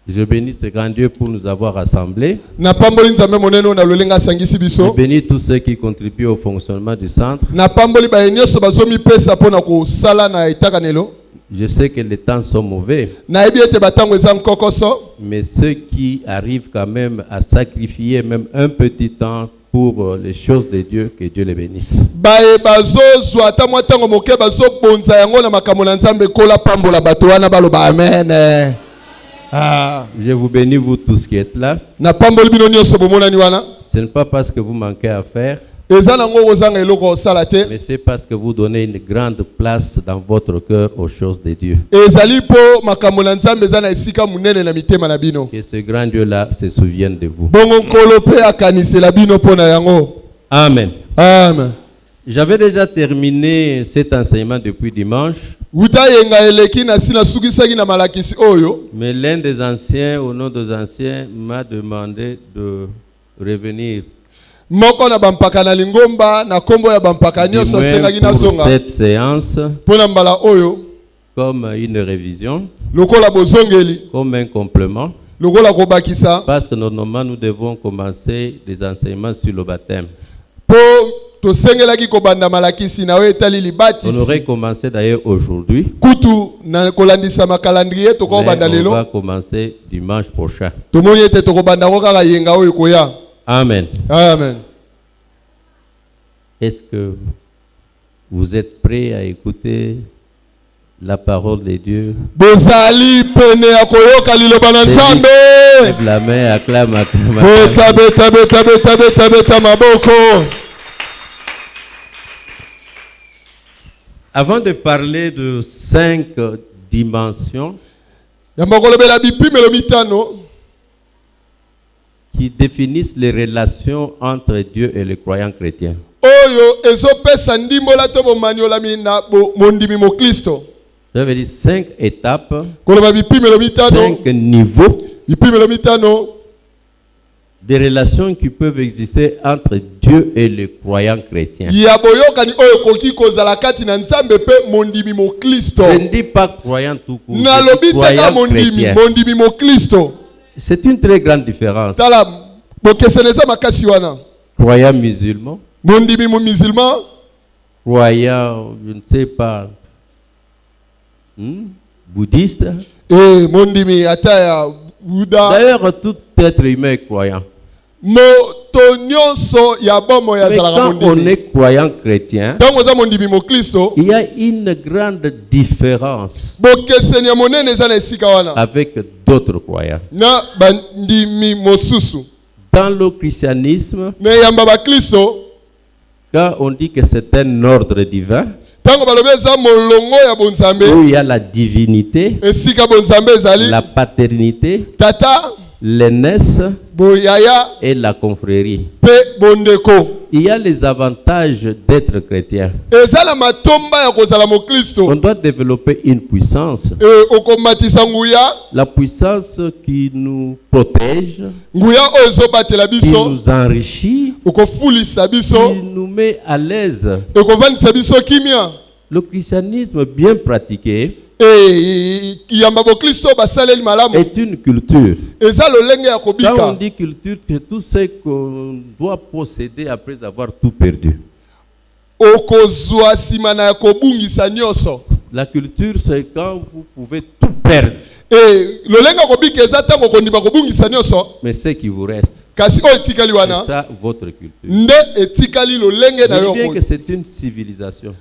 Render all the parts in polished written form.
Je bénis ce grand Dieu pour nous avoir rassemblés. Je bénis tous ceux qui contribuent au fonctionnement du centre. Je sais que les temps sont mauvais, mais ceux qui arrivent quand même à sacrifier même un petit temps pour les choses de Dieu, que Dieu les bénisse. Je vous bénis, vous tous qui êtes là. Ce n'est pas parce que vous manquez à faire, mais c'est parce que vous donnez une grande place dans votre cœur aux choses de Dieu. Que ce grand Dieu-là se souvienne de vous. Amen. Amen. J'avais déjà terminé cet enseignement depuis dimanche. Mais l'un des anciens, au nom des anciens, m'a demandé de revenir. Du moins pour cette séance, comme une révision, comme un complément. Parce que normalement, nous devons commencer des enseignements sur le baptême. On aurait commencé d'ailleurs aujourd'hui. Mais on va commencer dimanche prochain. Amen. Amen. Est-ce que vous êtes prêts à écouter la parole de Dieu? Lève la main, acclame, acclame. Avant de parler de 5 dimensions qui définissent les relations entre Dieu et les croyants chrétiens. Ça veut dire 5 étapes, 5 niveaux des relations qui peuvent exister entre Dieu et les croyants chrétiens. Je ne dis pas croyant tout court, croyant chrétien. C'est une très grande différence. Croyant musulman, croyant, je ne sais pas, bouddhiste. D'ailleurs, tout être humain est croyant. Mais quand on est croyant chrétien, il y a une grande différence avec d'autres croyants. Dans le christianisme, quand on dit que c'est un ordre divin, où il y a la divinité, la paternité, l'aînesse et la confrérie. Il y a les avantages d'être chrétien. On doit développer une puissance. La puissance qui nous protège, qui nous enrichit, qui nous met à l'aise. Le christianisme bien pratiqué est une culture. Quand on dit culture, c'est tout ce qu'on doit posséder après avoir tout perdu. La culture, c'est quand vous pouvez tout perdre. Mais ce qui vous reste, c'est ça votre culture. Je dis bien que c'est une civilisation.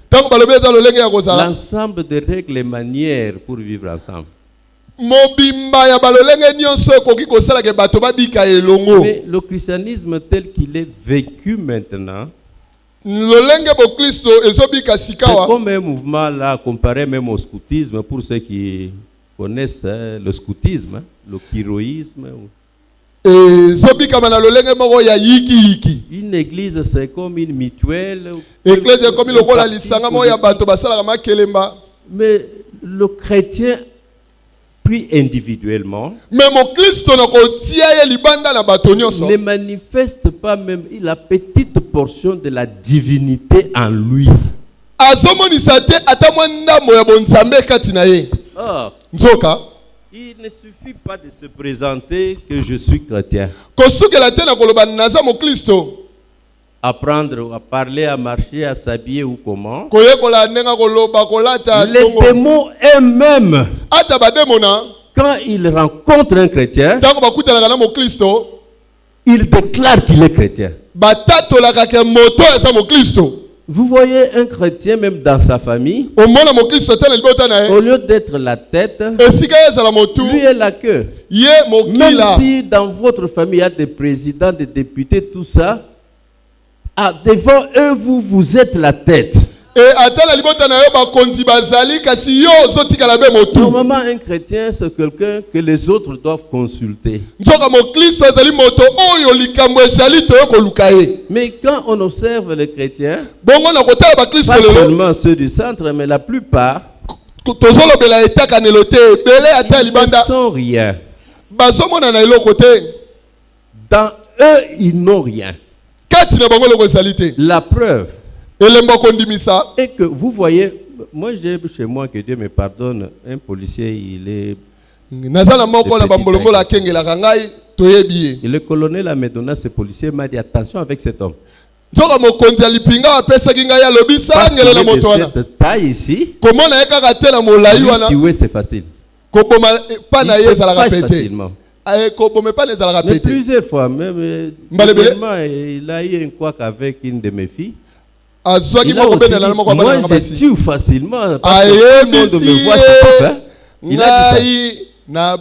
L'ensemble des règles et manières pour vivre ensemble. Mais le christianisme tel qu'il est vécu maintenant, c'est comme un mouvement là, comparé même au scoutisme, pour ceux qui connaissent le scoutisme, le kyroïsme. Une église, c'est comme une mutuelle. Mais le chrétien pris individuellement ne manifeste pas même la petite portion de la divinité en lui. Il ne suffit pas de se présenter que je suis chrétien. Apprendre à parler, à marcher, à s'habiller ou comment. Les démons eux-mêmes, quand ils rencontrent un chrétien, ils déclarent qu'il est chrétien. Vous voyez un chrétien même dans sa famille, au lieu d'être la tête, lui est la queue. Même si dans votre famille il y a des présidents, des députés, tout ça, devant eux vous êtes la tête. Normalement, un chrétien, c'est quelqu'un que les autres doivent consulter. Mais quand on observe les chrétiens, pas seulement ceux du centre, mais la plupart, ils ne sont rien. Dans eux, ils n'ont rien. La preuve et que vous voyez, moi j'ai chez moi, que Dieu me pardonne, un policier, il est le colonel a me donné ce policier, m'a dit attention avec cet homme. Parce qu'il est de cette taille ici, tuer c'est facile. Il se fâche facilement. Mais plusieurs fois, même il a eu un couac avec une de mes filles. Il a aussi dit, moi je tue facilement parce que tout le monde me voit, c'est pas fait. Il a dit ça.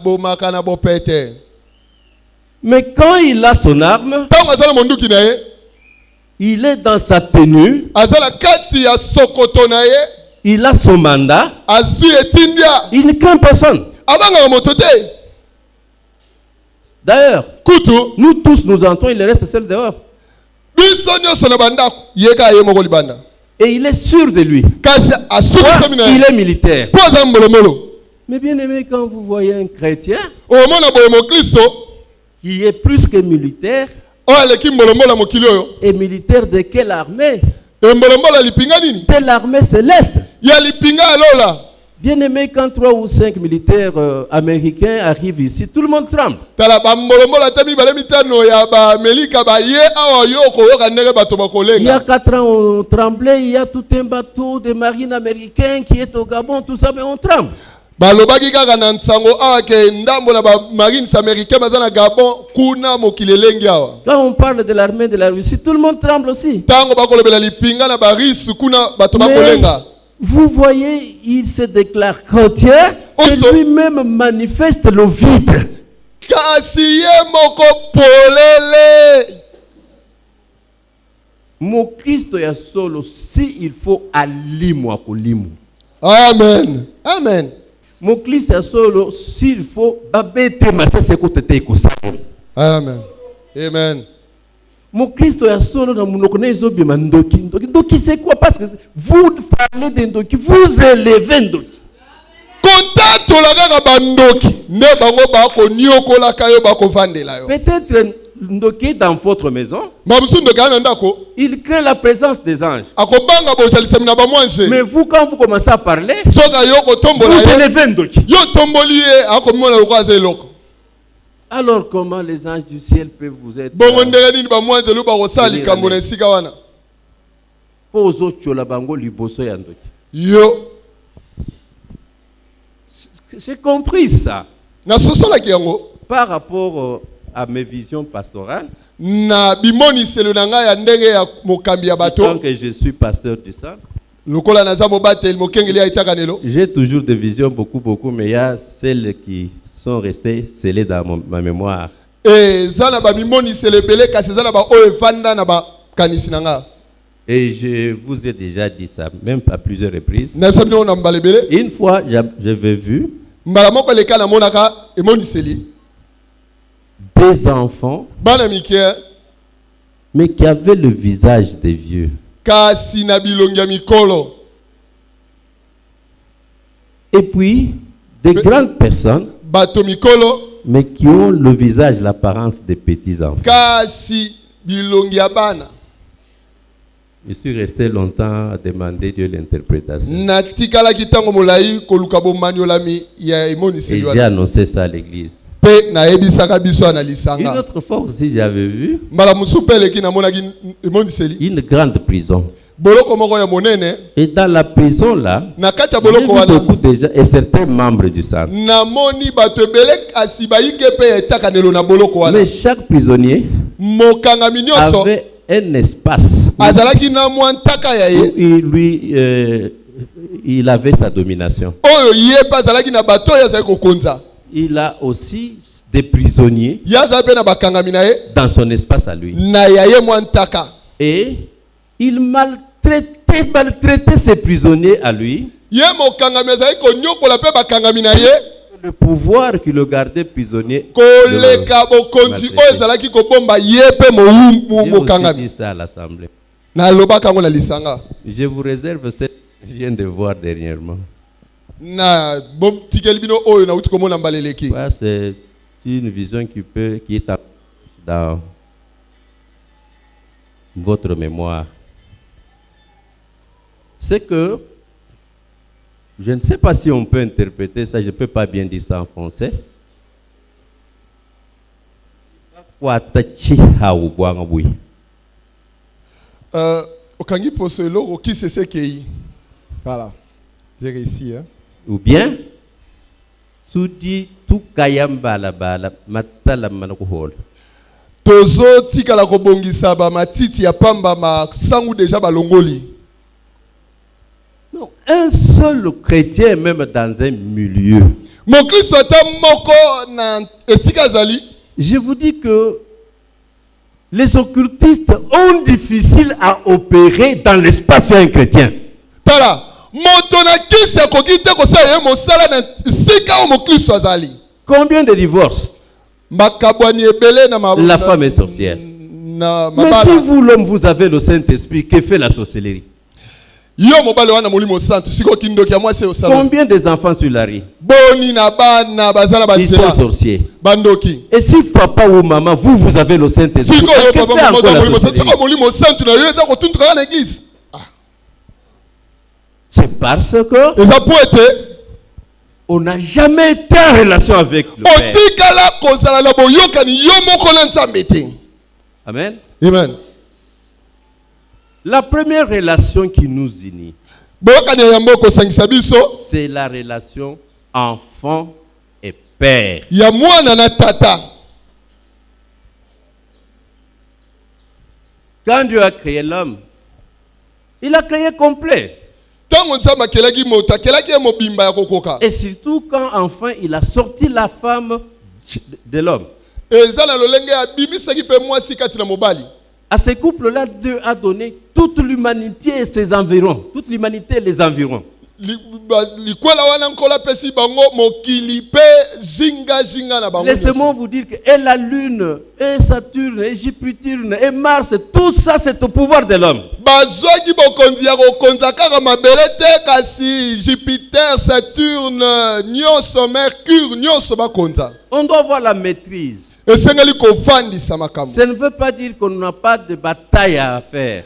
Mais quand il a son arme, il est dans sa tenue, il a son mandat, il ne craint personne. D'ailleurs, nous tous nous entrons, il reste seul dehors. Et il est sûr de lui. Il est militaire. Mais bien aimé, quand vous voyez un chrétien qui est plus que militaire, et militaire de quelle armée? De l'armée céleste. Bien aimé, quand 3 ou 5 militaires américains arrivent ici, tout le monde tremble. Il y a 4 ans, on tremblait, il y a tout un bateau de marine américain qui est au Gabon, tout ça, mais on tremble. Quand on parle de l'armée de la Russie, tout le monde tremble aussi. Mais vous voyez, il se déclare chrétien et lui-même manifeste le vide. Mon Christ est solo si il faut alimo. Amen. Amen. Mon Christ est solo s'il faut babete masese kotete kusana. Amen. Amen. Mon Christ est solo dans mon okonezo bima ndoki. Ndoki c'est quoi? Parce que vous parlez de ndoki, vous élevez ndoki. Peut-être ndoki dans votre maison, il crée la présence des anges. Mais vous, quand vous commencez à parler, vous élevez ndoki. Alors comment les anges du ciel peuvent vous être j'ai compris ça. Par rapport à mes visions pastorales, tant que je suis pasteur du centre, j'ai toujours des visions beaucoup, mais il y a celles qui sont restées scellées dans ma mémoire. Et je vous ai déjà dit ça, même à plusieurs reprises. Une fois, j'avais vu des enfants, mais qui avaient le visage des vieux. Et puis, des grandes personnes, mais qui ont le visage, l'apparence des petits enfants. Je suis resté longtemps à demander Dieu l'interprétation. Et j'ai annoncé ça à l'église. Une autre fois aussi, j'avais vu une grande prison. Et dans la prison là, j'ai vu beaucoup de gens et certains membres du centre. Mais chaque prisonnier avait un espace où il avait sa domination. Il a aussi des prisonniers dans son espace à lui. Et il maltraitait ses prisonniers à lui. Le pouvoir qui le gardait prisonnier. J'ai aussi dit ça à l'assemblée. Je vous réserve ce que je viens de voir dernièrement. C'est une vision qui est dans votre mémoire. C'est que, je ne sais pas si on peut interpréter ça, je ne peux pas bien dire ça en français. Voilà, j'ai réussi. Ou bien, tout dit tout kayamba la bala matala manakuhol. Tozo tika la kobongisa ba matiti ya pamba ma sangu déjà balongoli. Non, un seul chrétien même dans un milieu. Je vous dis que les occultistes ont difficile à opérer dans l'espace d'un chrétien. Combien de divorces? La femme est sorcière. Mais si vous, l'homme, vous avez le Saint-Esprit, que fait la sorcellerie? Combien des enfants sur la rue? Ils sont sorciers. Et si papa ou maman, vous avez le Saint-Esprit, que fait encore la sorcellerie? C'est parce que on n'a jamais été en relation avec le Père. Amen. Amen. La première relation qui nous unit, c'est la relation enfant et père. Quand Dieu a créé l'homme, il a créé complet. Et surtout quand enfin il a sorti la femme de l'homme. À ce couple-là, Dieu a donné toute l'humanité et ses environs. Toute l'humanité et les environs. Laissez-moi vous dire que et la Lune, et Saturne, et Jupiter, et Mars, tout ça c'est au pouvoir de l'homme. Jupiter, Saturne, Mercure, on doit avoir la maîtrise. Ça ne veut pas dire qu'on n'a pas de bataille à faire.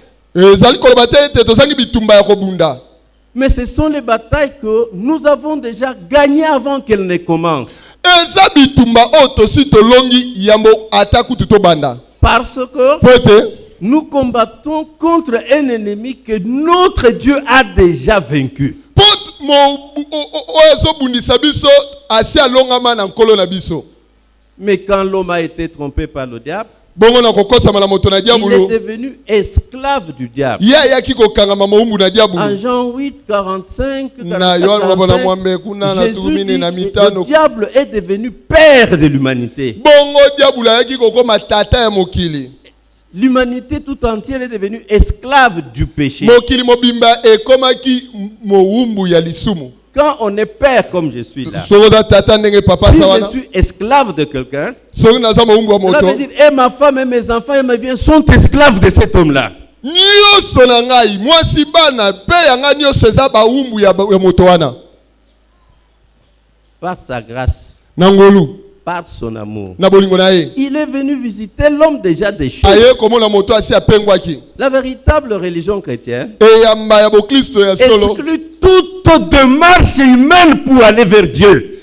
Mais ce sont les batailles que nous avons déjà gagnées avant qu'elles ne commencent. Parce que nous combattons contre un ennemi que notre Dieu a déjà vaincu. Mais quand l'homme a été trompé par le diable, il est devenu esclave du diable. En Jean 8, 45, Jésus dit que le diable est devenu père de l'humanité. L'humanité tout entière est devenue esclave du péché. Quand on est père comme je suis là, si je suis esclave de quelqu'un, cela veut dire et ma femme et mes enfants et mes biens sont esclaves de cet homme-là. Par sa grâce, par son amour, il est venu visiter l'homme déjà déchu. La véritable religion chrétienne exclut toute démarche humaine pour aller vers Dieu.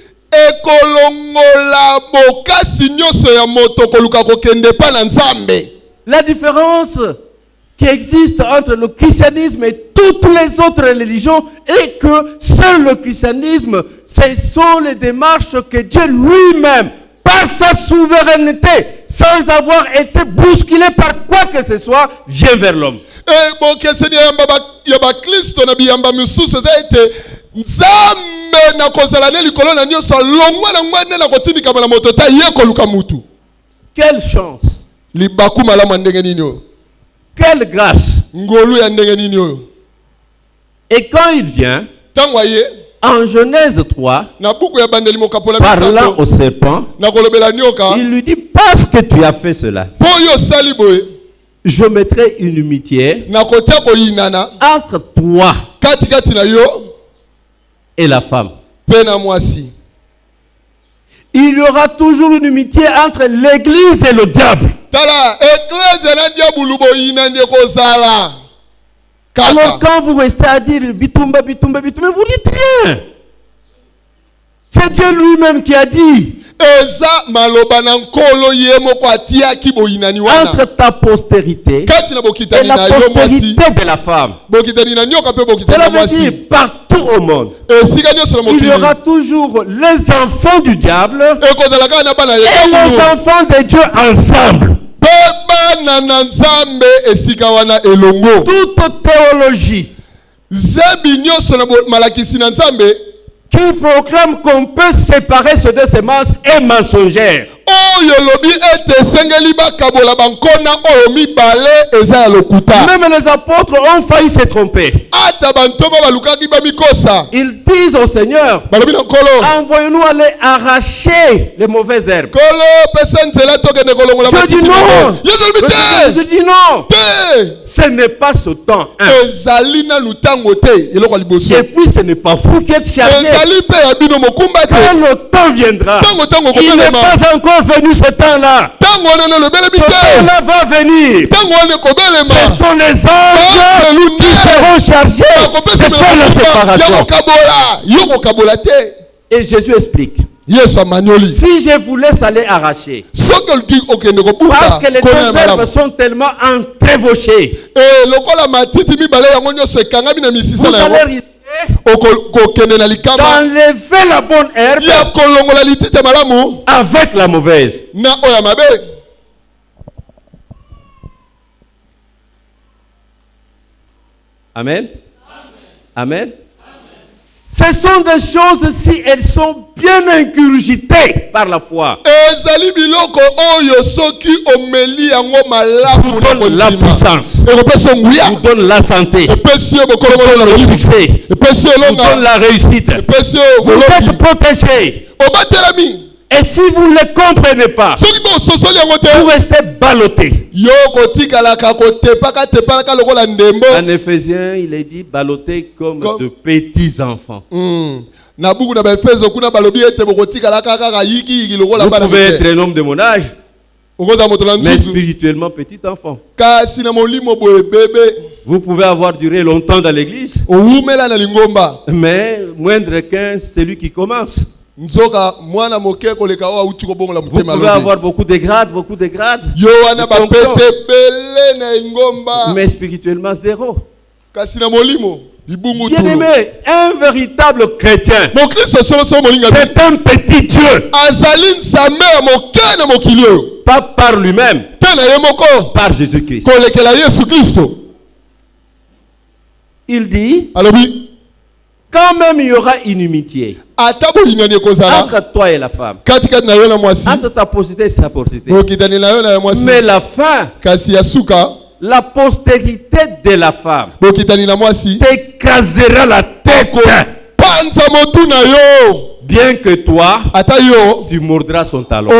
La différence qui existe entre le christianisme et toutes les autres religions est que seul le christianisme, ce sont les démarches que Dieu lui-même, par sa souveraineté, sans avoir été bousculé par quoi que ce soit, vient vers l'homme. Quelle chance! Quelle grâce! Et quand il vient, en Genèse 3, parlant au serpent, il lui dit, parce que tu as fait cela, je mettrai une inimitié entre toi et la femme. Il y aura toujours une inimitié entre l'église et le diable. Alors quand vous restez à dire bitumba, bitumba, bitumba, vous dites rien. C'est Dieu lui-même qui a dit. Entre ta postérité et la postérité de la femme. Cela veut dire partout au monde, il y aura toujours les enfants du diable et les enfants de Dieu ensemble. Toute théologie qui proclame qu'on peut séparer ces deux semences est mensongère. Même les apôtres ont failli se tromper. Ils disent au Seigneur, envoyez-nous aller arracher les mauvaises herbes. Je dis non. Je dis non. Ce n'est pas ce temps. Et puis ce n'est pas vous qui êtes chargés. Quand le temps viendra, il n'est pas encore venu ce temps-là. Ce temps-là va venir. Ce sont les anges qui seront chargés de faire la séparation. Et Jésus explique. Si je vous laisse aller arracher, parce que les deux herbes sont tellement entrévauchées, vous allez risquer d'enlever la bonne herbe avec la mauvaise. Amen. Amen. Ce sont des choses, si elles sont bien ingurgitées par la foi, vous donne la puissance, vous donne la santé, vous donne le succès, vous donne la réussite. Vous êtes protégés. Et si vous ne les comprenez pas, vous restez ballottés. En Éphésiens, il est dit ballottés comme de petits enfants. Vous pouvez être un homme de mon âge, mais spirituellement petit enfant. Vous pouvez avoir duré longtemps dans l'église, mais moindre qu'un, celui qui commence. Vous pouvez avoir beaucoup de grades, mais spirituellement zéro. Bien-aimé, un véritable chrétien, c'est un petit Dieu. Pas par lui-même, par Jésus-Christ. Il dit, quand même il y aura inimitié entre toi et la femme, entre ta postérité et sa postérité. Mais la fin, la postérité de la femme t'écrasera la tête. Bien que toi, tu mordras son talon.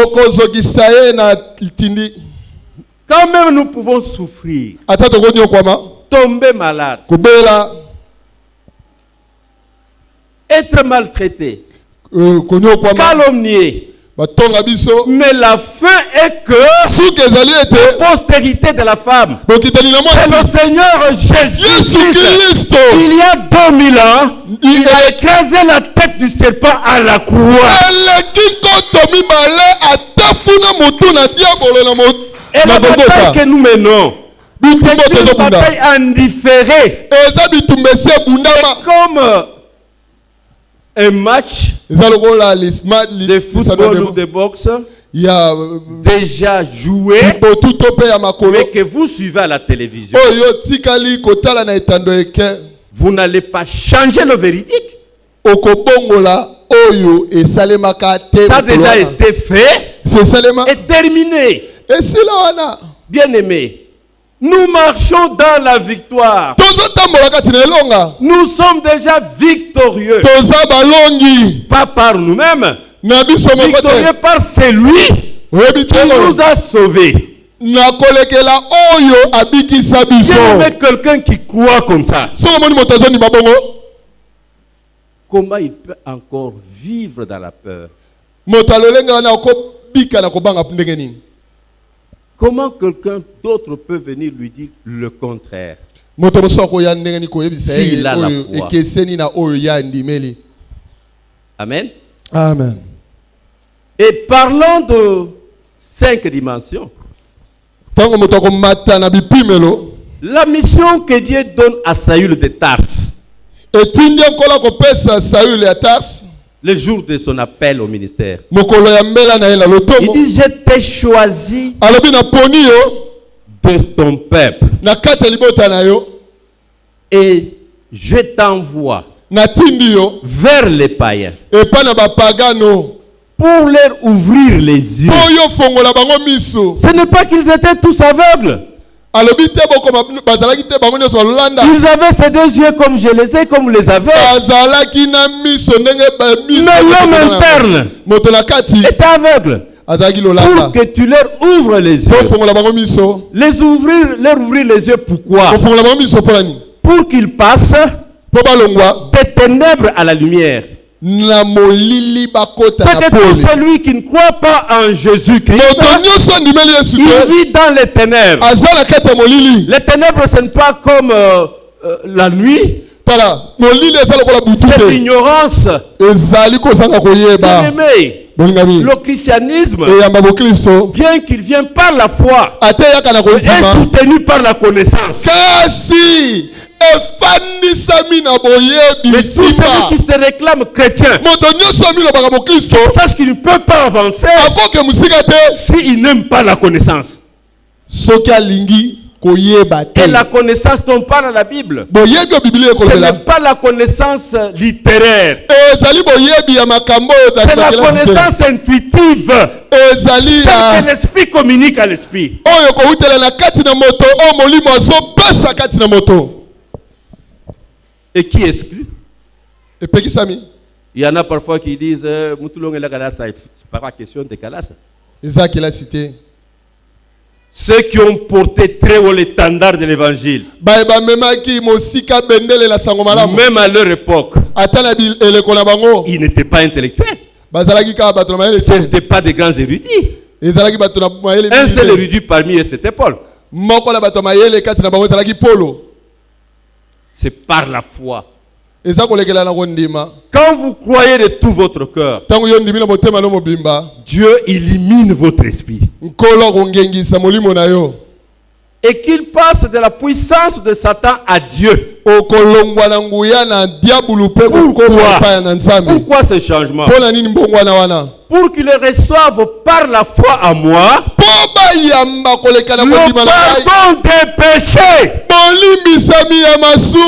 Quand même nous pouvons souffrir, tomber malade, être maltraité, calomnié, Mais la fin est que la postérité de la femme, c'est le Seigneur Jésus-Christ. Il y a 2000 ans, il a écrasé la tête du serpent à la croix. Et la bataille que nous menons, c'est une bataille indifférée. C'est comme un match de football ou de boxe déjà joué, mais que vous suivez à la télévision. Vous n'allez pas changer le véridique. Ça a déjà été fait et terminé. Bien aimé, nous marchons dans la victoire. Nous sommes déjà victorieux. Pas par nous-mêmes. Victorieux par celui qui nous a sauvés. Bien aimé, quelqu'un qui croit comme ça, comment il peut encore vivre dans la peur? Comment quelqu'un d'autre peut venir lui dire le contraire? S'il a la foi. Amen. Amen. Et parlant de 5 dimensions, la mission que Dieu donne à Saül de Tarse, le jour de son appel au ministère, il dit: je t'ai choisi de ton peuple et je t'envoie vers les païens pour leur ouvrir les yeux. Ce n'est pas qu'ils étaient tous aveugles. Ils avaient ces 2 yeux comme je les ai, comme les avais. Mais l'homme interne était aveugle. Pour que tu leur ouvres les yeux. Leur ouvrir les yeux, pourquoi? Pour qu'ils passent des ténèbres à la lumière. C'est que tout celui qui ne croit pas en Jésus-Christ, il vit dans les ténèbres. Les ténèbres, ce n'est pas comme la nuit. C'est l'ignorance. Le christianisme, bien qu'il vienne par la foi, est soutenu par la connaissance. Mais tout celui qui se réclame chrétien, sache qu'il ne peut pas avancer s'il n'aime pas la connaissance. Et la connaissance dont parle la Bible, ce n'est pas la connaissance littéraire, c'est la connaissance intuitive, celle que l'esprit communique à l'esprit. Et qui exclut? Il y en a parfois qui disent c'est pas question de Kalasa. Ceux qui ont porté très haut l'étendard de l'évangile, même à leur époque, ils n'étaient pas intellectuels. Ce n'étaient pas des grands érudits. Un seul érudit parmi eux, c'était Paul. C'est par la foi. Quand vous croyez de tout votre cœur, Dieu illumine votre esprit. Et qu'il passe de la puissance de Satan à Dieu. Pourquoi ce changement? Pour qu'il reçoive par la foi à moi le pardon des péchés.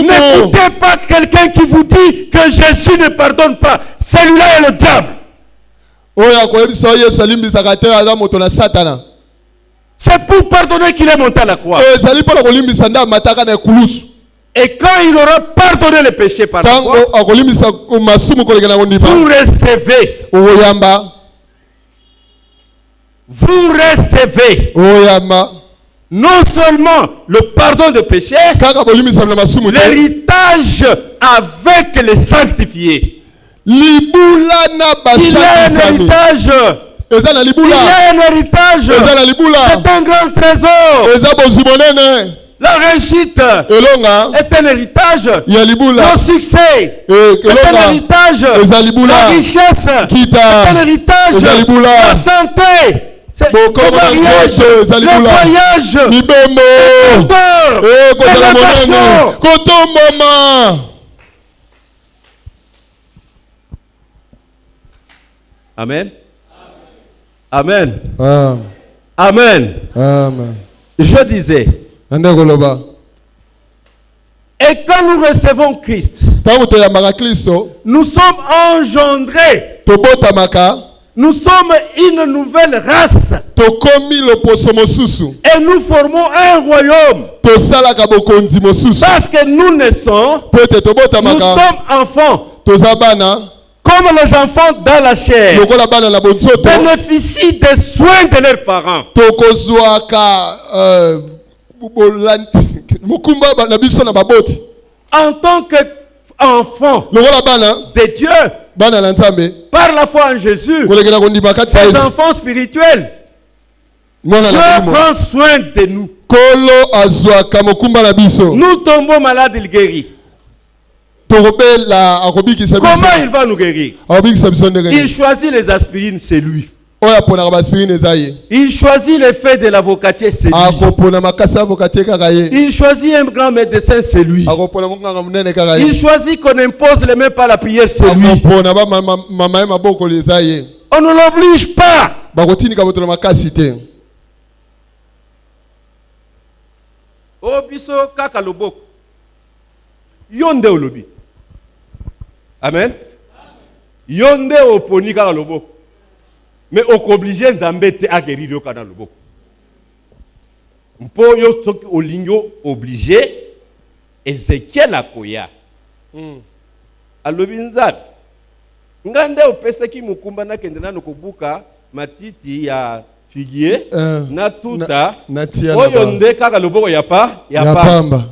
N'écoutez pas quelqu'un qui vous dit que Jésus ne pardonne pas. Celui-là est le diable. C'est pour pardonner qu'il est monté à la croix. Et quand il aura pardonné les péchés par la foi, vous recevez non seulement le pardon des péchés, l'héritage avec les sanctifiés. Il a un héritage Il y a un héritage. C'est un grand trésor. La réussite est un héritage. Le succès est un héritage. La richesse est un héritage. La santé, le mariage, le voyage, Amen. Amen. Amen. Amen. Je disais, et quand nous recevons Christ, nous sommes engendrés. Nous sommes une nouvelle race. Et nous formons un royaume. Parce que nous naissons, nous sommes enfants. Comme les enfants dans la chair bénéficient des soins de leurs parents. En tant qu'enfant de Dieu, par la foi en Jésus, ces enfants spirituels, Dieu prend soin de nous. Nous tombons malades, il guérit. Comment il va nous guérir? Il choisit les aspirines, c'est lui. Il choisit les feuilles de l'avocatier, c'est lui. Il choisit un grand médecin, c'est lui. Il choisit qu'on impose les mains par la prière, c'est lui. On ne l'oblige pas. Obiso kaka loboko. Yonde olobi. Amen. Yonde oponi kaka loboko. Mais okoblige Nzambe te a guérir yo kana loboko. Mpo yo soki olingo obligé Ezekiel akoya. Alobi Nzambe. Ngande opesaki mukumba na kende na kobuka matiti ya figuier na tuta oyo nde kaka loboko ya pamba.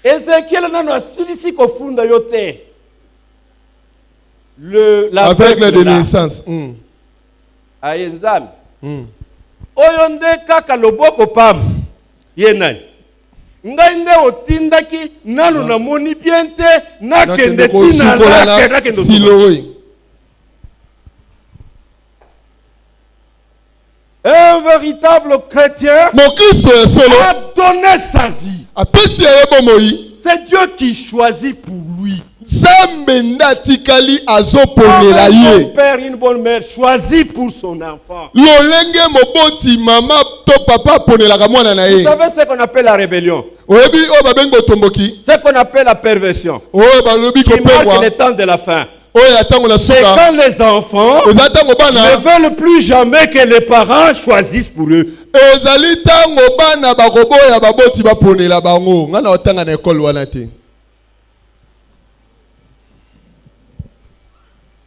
Ezekiel nano asilisi kofunda yo te. Avec le de naissance. Ayenzam. Oyo nde kaka loboko pamba. Ye nani? Ngai nde otindaki nanu na moni bien te na kende tina na kende siloi. Un véritable chrétien a donné sa vie. C'est Dieu qui choisit pour lui. Un bon père, une bonne mère choisit pour son enfant. Vous savez ce qu'on appelle la rébellion? Ce qu'on appelle la perversion, qui marque les temps de la fin. C'est quand les enfants ne veulent plus jamais que les parents choisissent pour eux.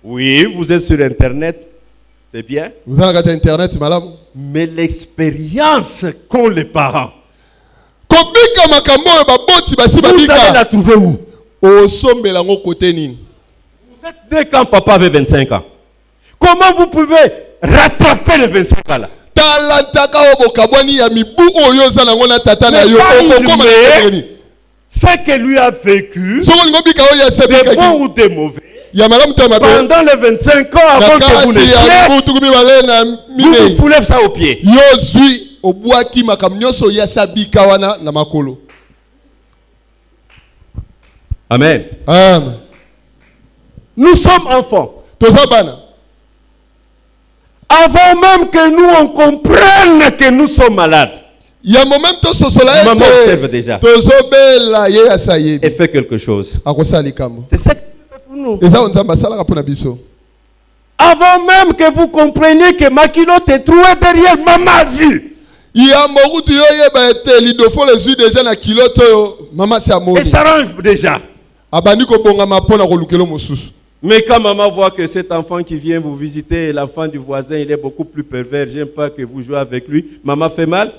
Oui, vous êtes sur Internet, c'est bien. Vous avez Internet, madame. Mais l'expérience qu'ont les parents, vous allez la trouver où? Vous êtes né quand papa avait 25 ans. Comment vous pouvez rattraper les 25 ans là? Ce que lui a vécu, de bon ou de mauvais, pendant les 25 ans avant que vous naissiez, vous foulez ça au pied. Amen. Amen. Nous sommes enfants. Avant même que nous on comprenne que nous sommes malades. Maman observe déjà. Et fait quelque chose. C'est ça qu'il fait pour nous. Avant même que vous compreniez que ma culotte est trouée derrière ma vie. Et ça range déjà. Mais quand maman voit que cet enfant qui vient vous visiter, l'enfant du voisin, il est beaucoup plus pervers, j'aime pas que vous jouez avec lui, maman fait mal.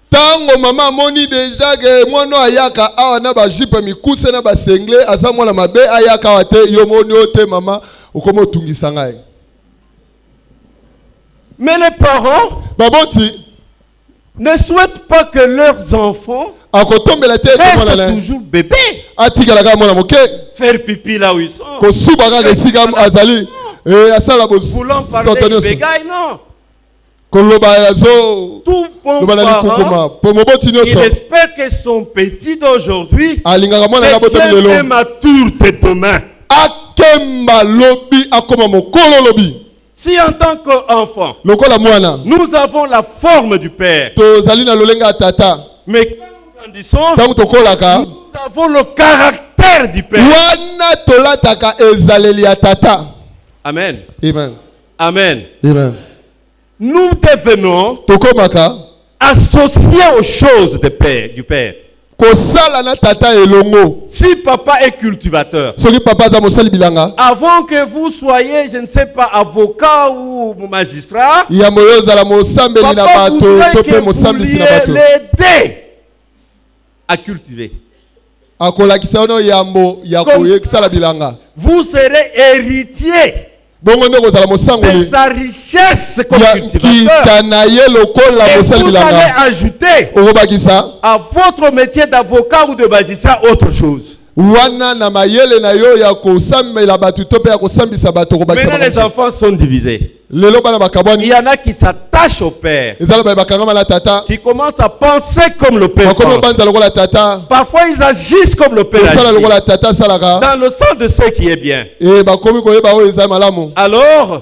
Tango mama moni déjà que moi no ayaka awa na ba jipe mikuse na ba sengle asa mwana mabe ayaka wate yo moni ote mama ukomo tungisa ngai. Mais les parents baboti ne souhaitent pas que leurs enfants restent toujours bébés. Faire pipi là où ils sont. Voulant parler de bégaye, non. Tout bon parent, il espère que son petit d'aujourd'hui devienne mature de demain. Si en tant qu'enfant, nous avons la forme du Père, mais quand nous grandissons, nous avons le caractère du Père. Amen. Amen. Amen. Amen. Nous devenons associés aux choses du Père. Si papa est cultivateur, avant que vous soyez, je ne sais pas, avocat ou magistrat, papa voudrait que vous l'aider à cultiver. Vous serez héritier de sa richesse comme cultivateur. Et vous allez ajouter à votre métier d'avocat ou de magistrat autre chose. Maintenant les enfants sont divisés. Il y en a qui s'attachent au père, qui commencent à penser comme le père pense. Parfois ils agissent comme le père agit, dans le sens de ce qui est bien. Alors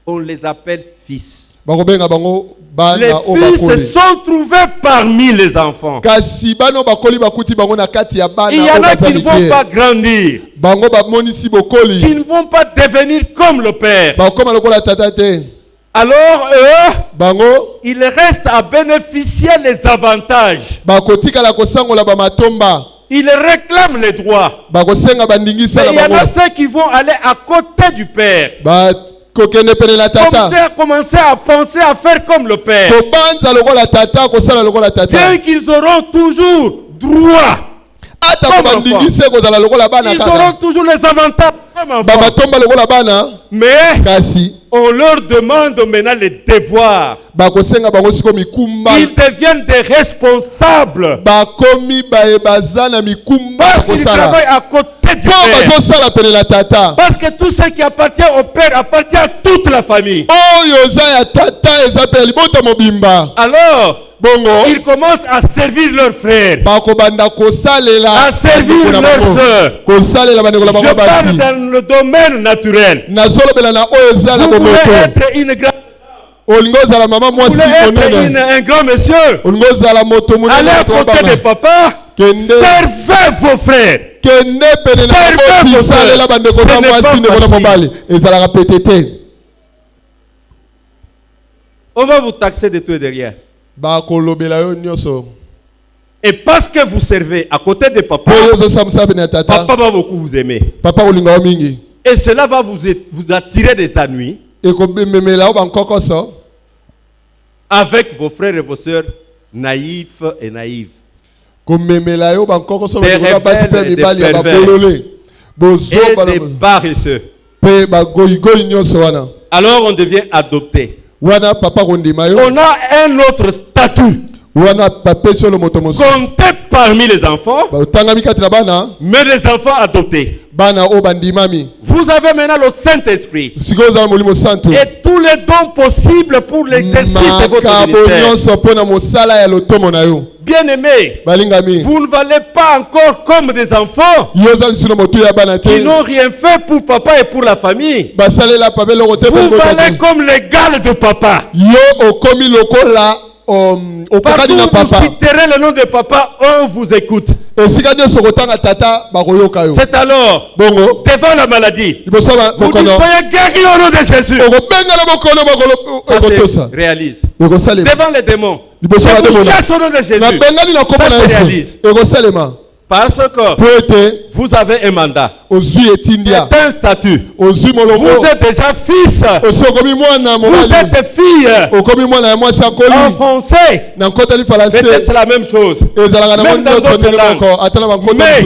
on les appelle fils. Les fils se sont trouvés parmi les enfants. Il y en a qui ne vont pas grandir, qui ne vont pas devenir comme le père. Alors eux, ils restent à bénéficier des avantages. Ils réclament les droits. Mais il y en a ceux qui vont aller à côté du père. Commencer à penser à faire comme le père. Bien qu'ils auront toujours droit. Ils auront toujours les avantages comme enfants. Mais on leur demande maintenant les devoirs. Ils deviennent des responsables. Parce qu'ils travaillent à côté du père. Parce que tout ce qui appartient au père appartient à toute la famille. Alors ils commencent à servir leurs frères, à servir leurs soeurs. Je parle dans le domaine naturel. Vous voulez être une grande... Vous voulez être un grand monsieur. Allez à côté de papa. Servez vos frères. Servez vos soeurs. Ce n'est pas facile. On va vous taxer de tout et de rien. Et parce que vous servez à côté de papa, papa va beaucoup vous aimer. Et cela va vous attirer des ennuis avec vos frères et vos sœurs naïfs et naïves. Des rebelles et des pervers et des paresseux. Alors on devient adopté. On a un autre statut. Compté parmi les enfants, mais les enfants adoptés. Vous avez maintenant le Saint-Esprit et tous les dons possibles pour l'exercice de votre ministère. Bien-aimés, vous ne valez pas encore comme des enfants qui n'ont rien fait pour papa et pour la famille. Vous valez comme l'égal de papa. Partout où vous citerez le nom de papa, on vous écoute. C'est alors, devant la maladie, vous dites soyez guéris au nom de Jésus. Ça se réalise. Devant les démons, je vous chasse au nom de Jésus. Ça se réalise. Parce que vous avez un mandat. C'est un statut. Vous êtes déjà fils. Vous êtes fille. En français, peut-être c'est la même chose. Même dans d'autres langues. Mais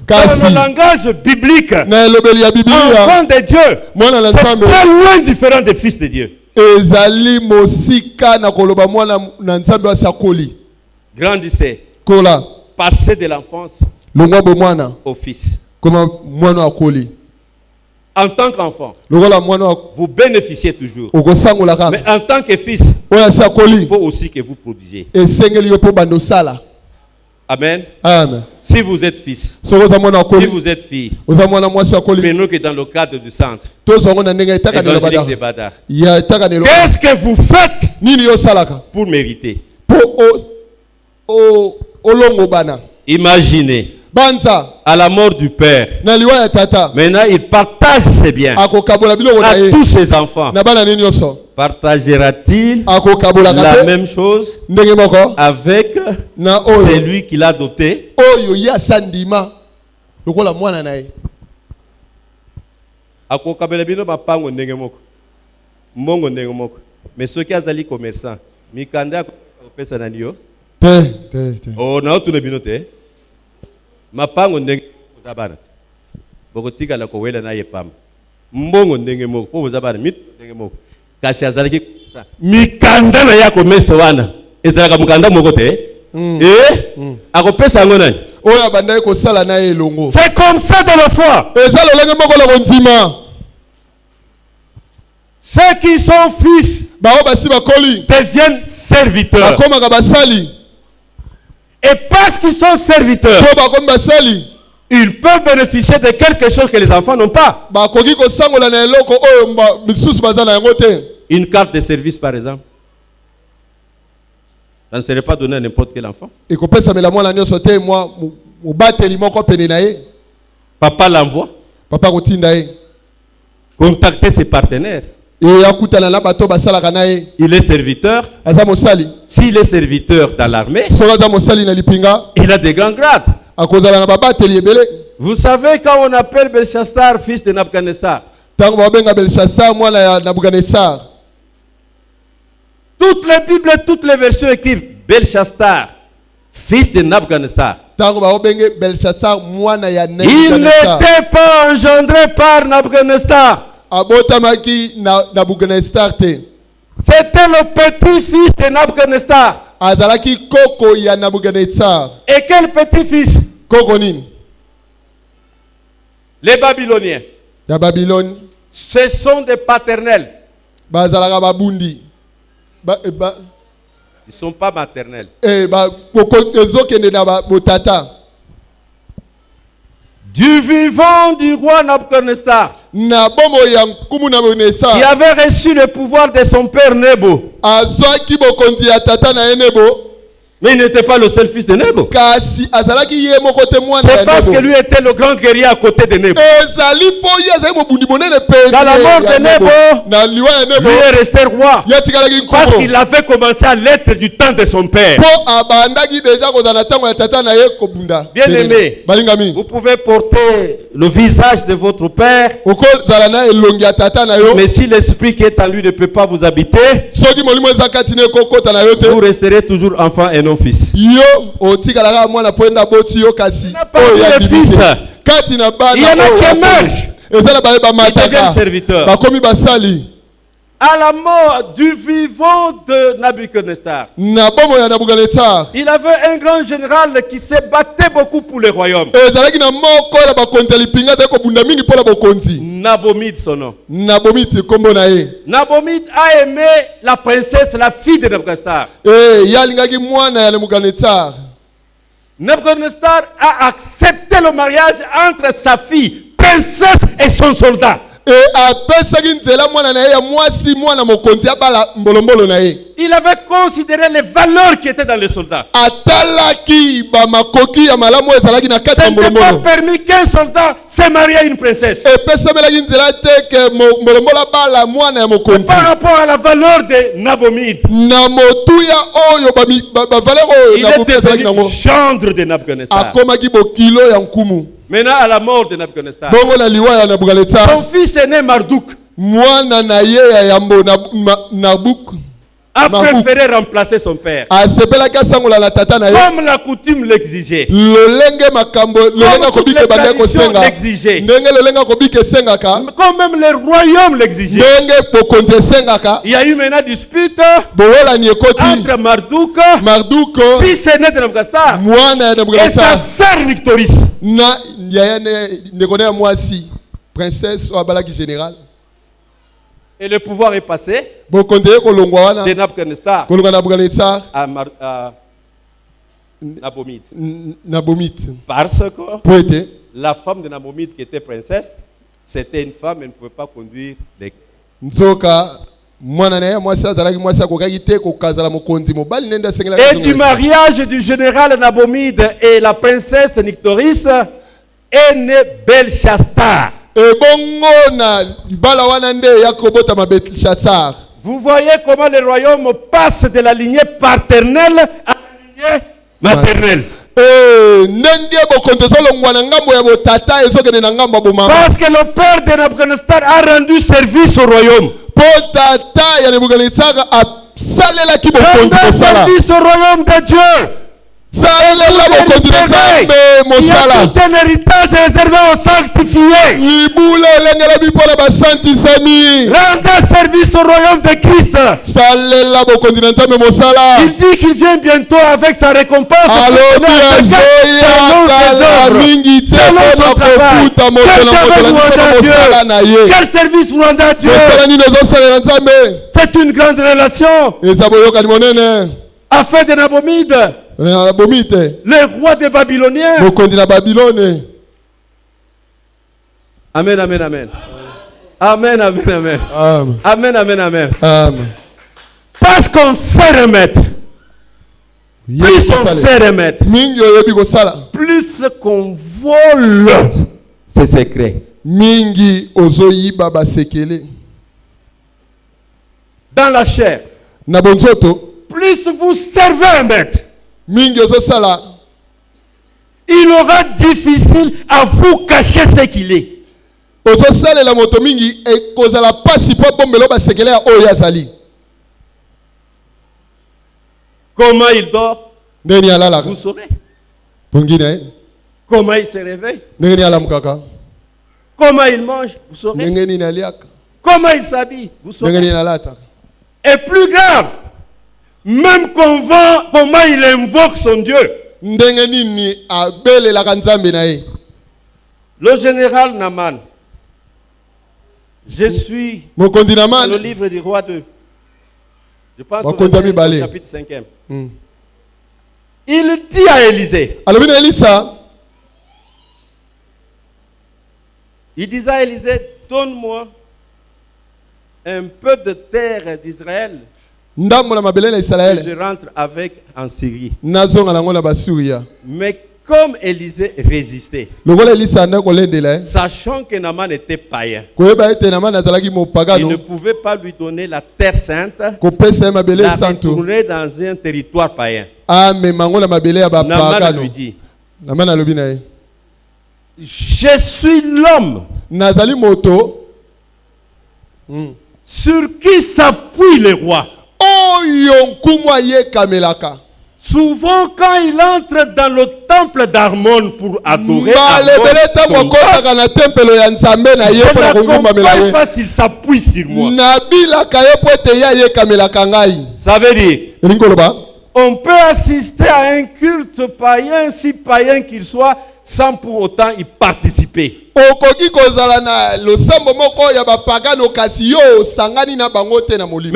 dans le langage biblique, enfant de Dieu, c'est très loin différent des fils de Dieu. Grandissez. Passez de l'enfance au fils. En tant qu'enfant, vous bénéficiez toujours. Mais en tant que fils, il faut aussi que vous produisiez. Amen. Amen. Si vous êtes fils, si vous êtes fille, prenons que dans le cadre du centre évangélique de Badar, qu'est-ce que vous faites pour mériter? Imaginez, à la mort du père, maintenant il partage ses biens à tous ses enfants. Partagera-t-il la même chose avec celui qui l'a adopté? Mais ceux qui ont commerçant, mikanda pesa na nio. Oh na tu ne binote. Mapango ndenge zabana. Bokotika la ko wela na yepam. Mbongo ndenge moko po zabana mit ndenge moko. Kasi azalaki mikanda na yako mesa wana ezalaka mukanda moko te akopesa ngo nani oya bandai ko sala na elongo. C'est comme ça dans la foi. Ezalo lenge moko la kontima. Ceux qui sont fils deviennent serviteurs. Et parce qu'ils sont serviteurs, ils peuvent bénéficier de quelque chose que les enfants n'ont pas. Une carte de service, par exemple. Ça ne serait pas donné à n'importe quel enfant. Papa l'envoie. Contacter ses partenaires. Il est serviteur. S'il est serviteur dans l'armée, il a des grands grades. Vous savez, quand on appelle Belshazar fils de Nabuchodonosor, toutes les Bibles, toutes les versions écrivent Belshazar fils de Nabuchodonosor. Il n'était pas engendré par Nabuchodonosor. C'était le petit-fils de Nabuchodonosor. Et quel petit-fils? Les Babyloniens. Ce sont des paternels. Ils ne sont pas maternels. Du vivant du roi Nabuchodonosor, qui avait reçu le pouvoir de son père Nebo. Mais il n'était pas le seul fils de Nebo. C'est parce que lui était le grand guerrier à côté de Nebo. Dans la mort de Nebo, lui est resté roi. Parce qu'il avait commencé à l'être du temps de son père. Bien aimé, vous pouvez porter le visage de votre père, mais si l'esprit qui est en lui ne peut pas vous habiter, vous resterez toujours enfant et non fils. Il n'y a pas de fils. Il y en a qui émergent. Ils deviennent serviteurs. À la mort du vivant de Nabuchodonosor, il avait un grand général qui se battait beaucoup pour le royaume. Nabomid son nom. Nabomid a aimé la princesse, la fille de Nabuchodonosor. Nabuchodonosor a accepté le mariage entre sa fille, princesse, et son soldat. Il Il avait considéré les valeurs qui étaient dans les soldats. Ce n'était pas permis qu'un soldat se marie à une princesse. Par rapport à la valeur de Nabomide, il est devenu gendre de Nabucodonosor. Maintenant, à la mort de Nabucodonosor, son fils aîné Marduk a préféré remplacer son père. Comme la coutume l'exigeait. Comme toutes les traditions l'exigeaient. Comme même les royaumes l'exigeaient. Il y a eu maintenant dispute entre Marduk, fils aîné de Nabucodonosor, et sa sœur Nictoris. Princesse ou abalaki général. Et le pouvoir est passé de Nabucodonosor à Nabomide. Parce que la femme de Nabomide qui était princesse, c'était une femme, elle ne pouvait pas conduire des... Et du mariage du général Nabomide et la princesse Nictoris est né Belshazzar. Vous voyez comment le royaume passe de la lignée paternelle à la lignée maternelle. Parce que le père de Nabucodonosor a rendu service au royaume. Rendu service au royaume de Dieu. Il y a tout un héritage réservé aux sanctifiés. Rendez service au royaume de Christ. Il dit qu'il vient bientôt avec sa récompense. Selon son travail. Quel service vous rendez à Dieu? C'est une grande relation. Afin de Nabomide, le roi des Babyloniens. Amen, amen, amen. Amen, amen, amen. Amen, amen, amen. Parce qu'on sait remettre. Plus on sait remettre, plus qu'on vole ses secrets. Dans la chair, plus vous servez un maître, il aura difficile à vous cacher ce qu'il est. Comment il dort, vous saurez. Comment il se réveille, comment il mange, vous saurez. Comment il s'habille, vous saurez. Et plus grave, même comment il invoque son Dieu. Le général Naman, je suis dans le livre du roi 2. Je pense au chapitre 5e. Il dit à Élisée, il disait à Élisée, donne-moi un peu de terre d'Israël. Je rentre avec en Syrie. Mais comme Élisée résistait, sachant que Naman était païen, il ne pouvait pas lui donner la terre sainte, la retourner dans un territoire païen. Naman lui dit, je suis l'homme sur qui s'appuie le roi. Souvent, quand il entre dans le temple d'Armon pour adorer je ne comprends pas s'il s'appuie sur moi. Ça veut dire, on peut assister à un culte païen, si païen qu'il soit, sans pour autant y participer. Mais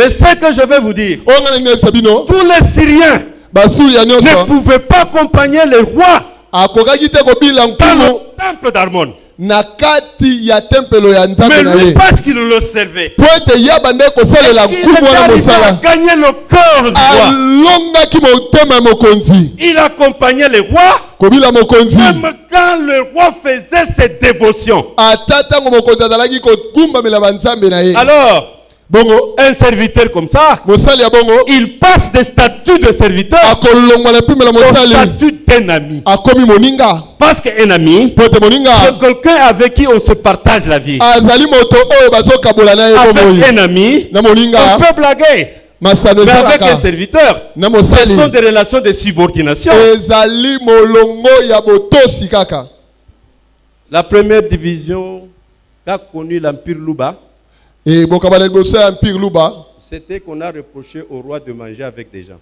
ce que je vais vous dire, tous les Syriens ne pouvaient pas accompagner le roi dans le temple d'Armon. nakati ya tempelo ya nzambe na Mais lui, ye. parce qu'il le servait, Poete yabande ko salela il kumu wana est mosala. arrivé à gagner le cœur du roi. Alonga ki motema mokonzi. Il accompagnait les rois. Kobila mokonzi. Même quand le roi faisait ses dévotions. Atata ngo mokonzi azalaki ko kumba mela banzambe na ye. Alors, bongo, un serviteur comme ça, mosali ya bongo, il passe des statuts de serviteur au statut d'un ami. Akomi moninga. Parce qu'un ami, c'est quelqu'un avec qui on se partage la vie. Avec un ami, on peut blaguer. Mais avec un serviteur, ce sont des relations de subordination. La première division qu'a connue l'Empire Luba, c'était qu'on a reproché au roi de manger avec des gens.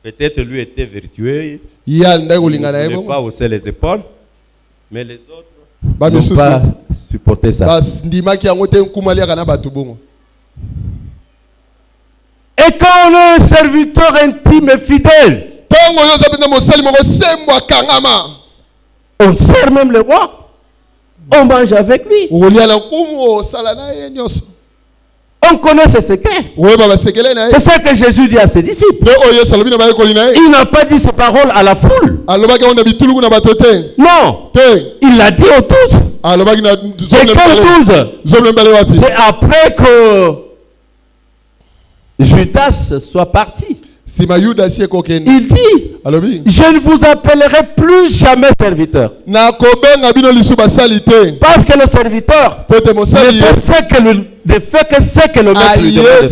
Peut-être lui était vertueux, il ne voulait pas hausser les épaules, mais les autres n'ont pas supporté ça. Et quand on est un serviteur intime et fidèle, on sert même le roi. On mange avec lui. On connaît ses secrets. C'est ça que Jésus dit à ses disciples. Il n'a pas dit ces paroles à la foule. Non. Il l'a dit aux 12. Et quels 12? C'est après que Judas soit parti. Il dit, je ne vous appellerai plus jamais serviteur. Parce que le serviteur ne fait que ce que le maître lui demande de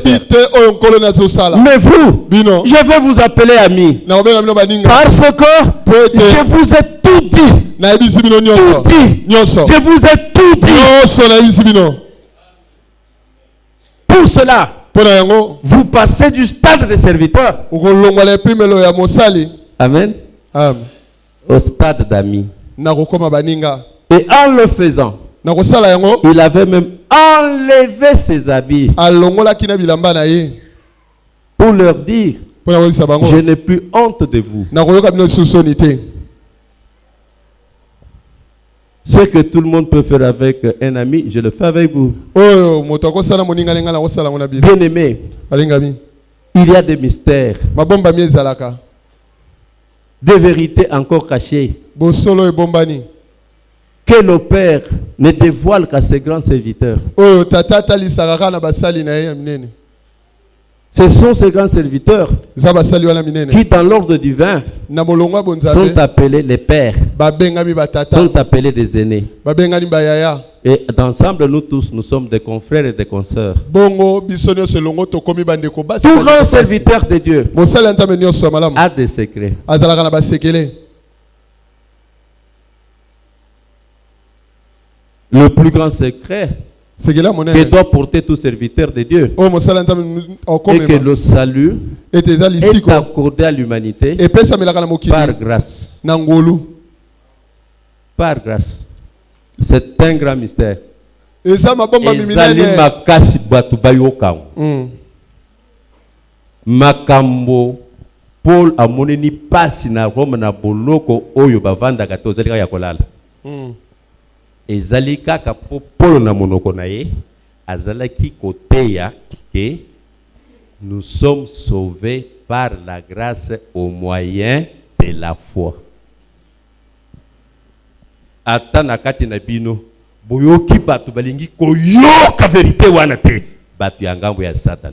faire. Mais vous, je vais vous appeler ami. Parce que je vous ai tout dit. Tout dit. Je vous ai tout dit. Pour cela, vous passez du stade de serviteur, amen, au stade d'ami. Et en le faisant, il avait même enlevé ses habits pour leur dire, je n'ai plus honte de vous. Ce que tout le monde peut faire avec un ami, je le fais avec vous. Bien aimé, il y a des mystères, des vérités encore cachées, que le Père ne dévoile qu'à ses grands serviteurs. Ce sont ces grands serviteurs qui, dans l'ordre divin, sont appelés les pères, sont appelés des aînés. Et d'ensemble, nous tous, nous sommes des confrères et des consoeurs. Tout grand serviteur de Dieu a des secrets. Le plus grand secret que doit porter tout serviteur de Dieu et que le salut est accordé à l'humanité par grâce. Par grâce. C'est un grand mystère. Makambo Paul amoneni pasi na Rome na boloko oyo bavanda katozalika ya kolala. Ezali kaka Paul na monoko na ye azalaki koteya que nous sommes sauvés par la grâce au moyen de la foi. Ata na kati na bino boyoki batu balingi koyoka vérité wana te batu ya ngambo ya Satan.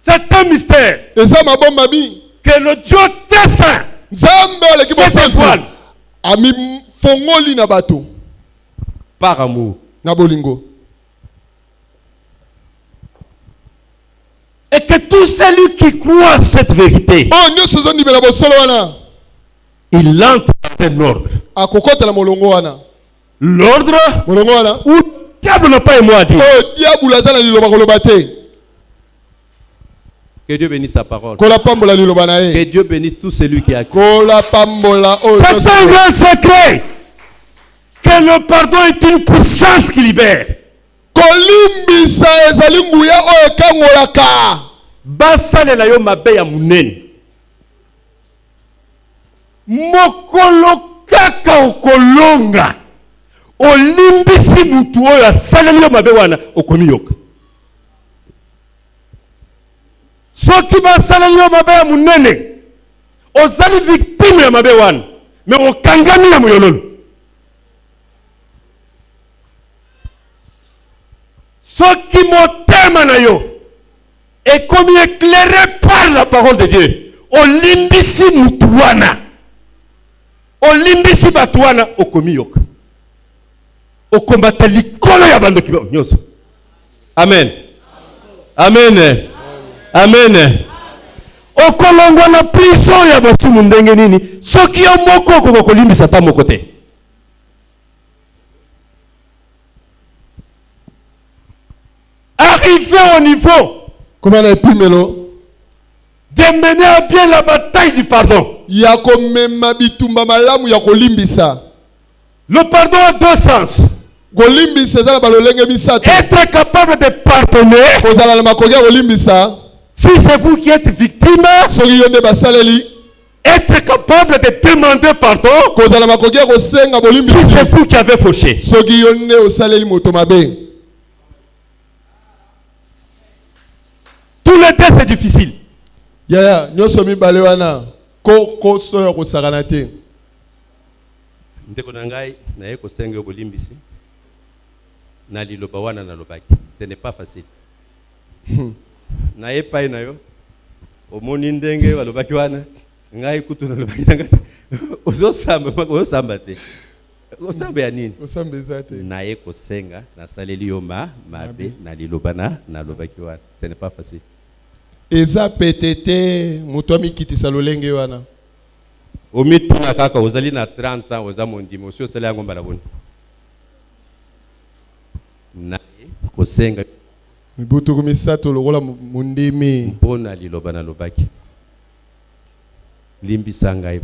C'est un mystère. Et ça m'a bon mami que le Dieu très saint se dévoile. Ami fongoli na bato par amour na bolingo. Et que tout celui qui croit à cette vérité, il entre dans un ordre. L'ordre où le diable n'a pas un mot à dire. Que Dieu bénisse sa parole. Que Dieu bénisse tout celui qui a cru. C'est un grand secret que le pardon est une puissance qui libère. mokolo kaka okolonga olimbisi mutu oyo asaleli yo mabe wana okomi yoka. Soki basaleli yo mabe ya munene ozali victime ya mabe wana me okangami na moyololo. Soki motema na yo ekomi éclairé par la parole de Dieu olimbisi mutu wana olimbisi batu wana okomi yoka okombata likolo ya bandoki nyonso. Amen. Amen. Amen. Okolongwa na prison ya basumu ndenge nini soki yo moko okoko kolimbisa ta moko te. Arrivé au niveau comment on pimelo de mener à bien la bataille du pardon. Yako mema bitumba malamu yako limbisa. Le pardon a deux sens. Être capable de pardonner. Si c'est vous qui êtes victime, être capable de demander pardon. Si c'est vous qui avez fauché. Tous les deux c'est difficile. Ndeko nangai na yeko senge bolimbisi na liloba wana na lobaki ce n'est pas facile. Na yepa ina yo omoni ndenge balobaki wana ngai kutu na lobaki ngati osamba te osamba ya nini osamba zate na yeko senga na saleli yo mabe na liloba na lobaki wana ce n'est pas facile. Eza petete mutomi kitisa lolenge wana omituna kaka ozali na 30 ans oza mondimo osio sala yango mbala boni na kosenga mibutu kumisato lokola mundimi mpona liloba na lobaki limbisa ngai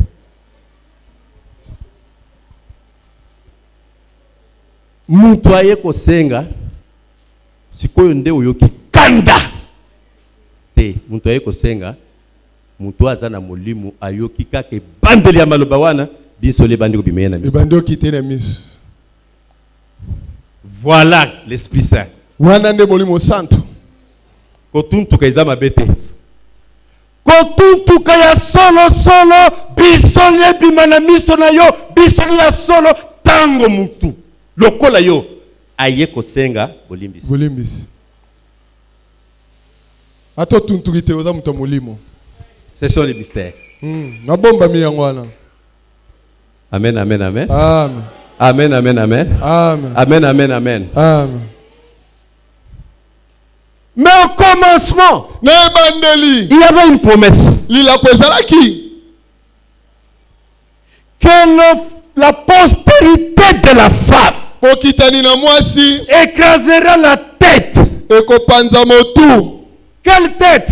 mutu aye kosenga sikoyo nde oyoki kanda te mutu aye kosenga mutu aza na molimu ayoki kaka bandeli ya maloba wana biso le bandi ko bimena na miso bandi okite na miso. Voilà l'Esprit Saint. Wana nde molimo santo kotuntuka eza mabete kotuntuka ya solo biso le bima na miso na yo biso ya solo tango mutu lokola yo aye kosenga bolimbisi ato tuntukite oza mutu molimo. C'est sur les mystères. Nabomba mi yangwana. Amen, amen, amen. Amen. Amen, amen, amen. Amen. Amen, amen, amen. Amen. Mais au commencement, il y avait une promesse. Que la postérité de la femme écrasera la tête. Quelle tête?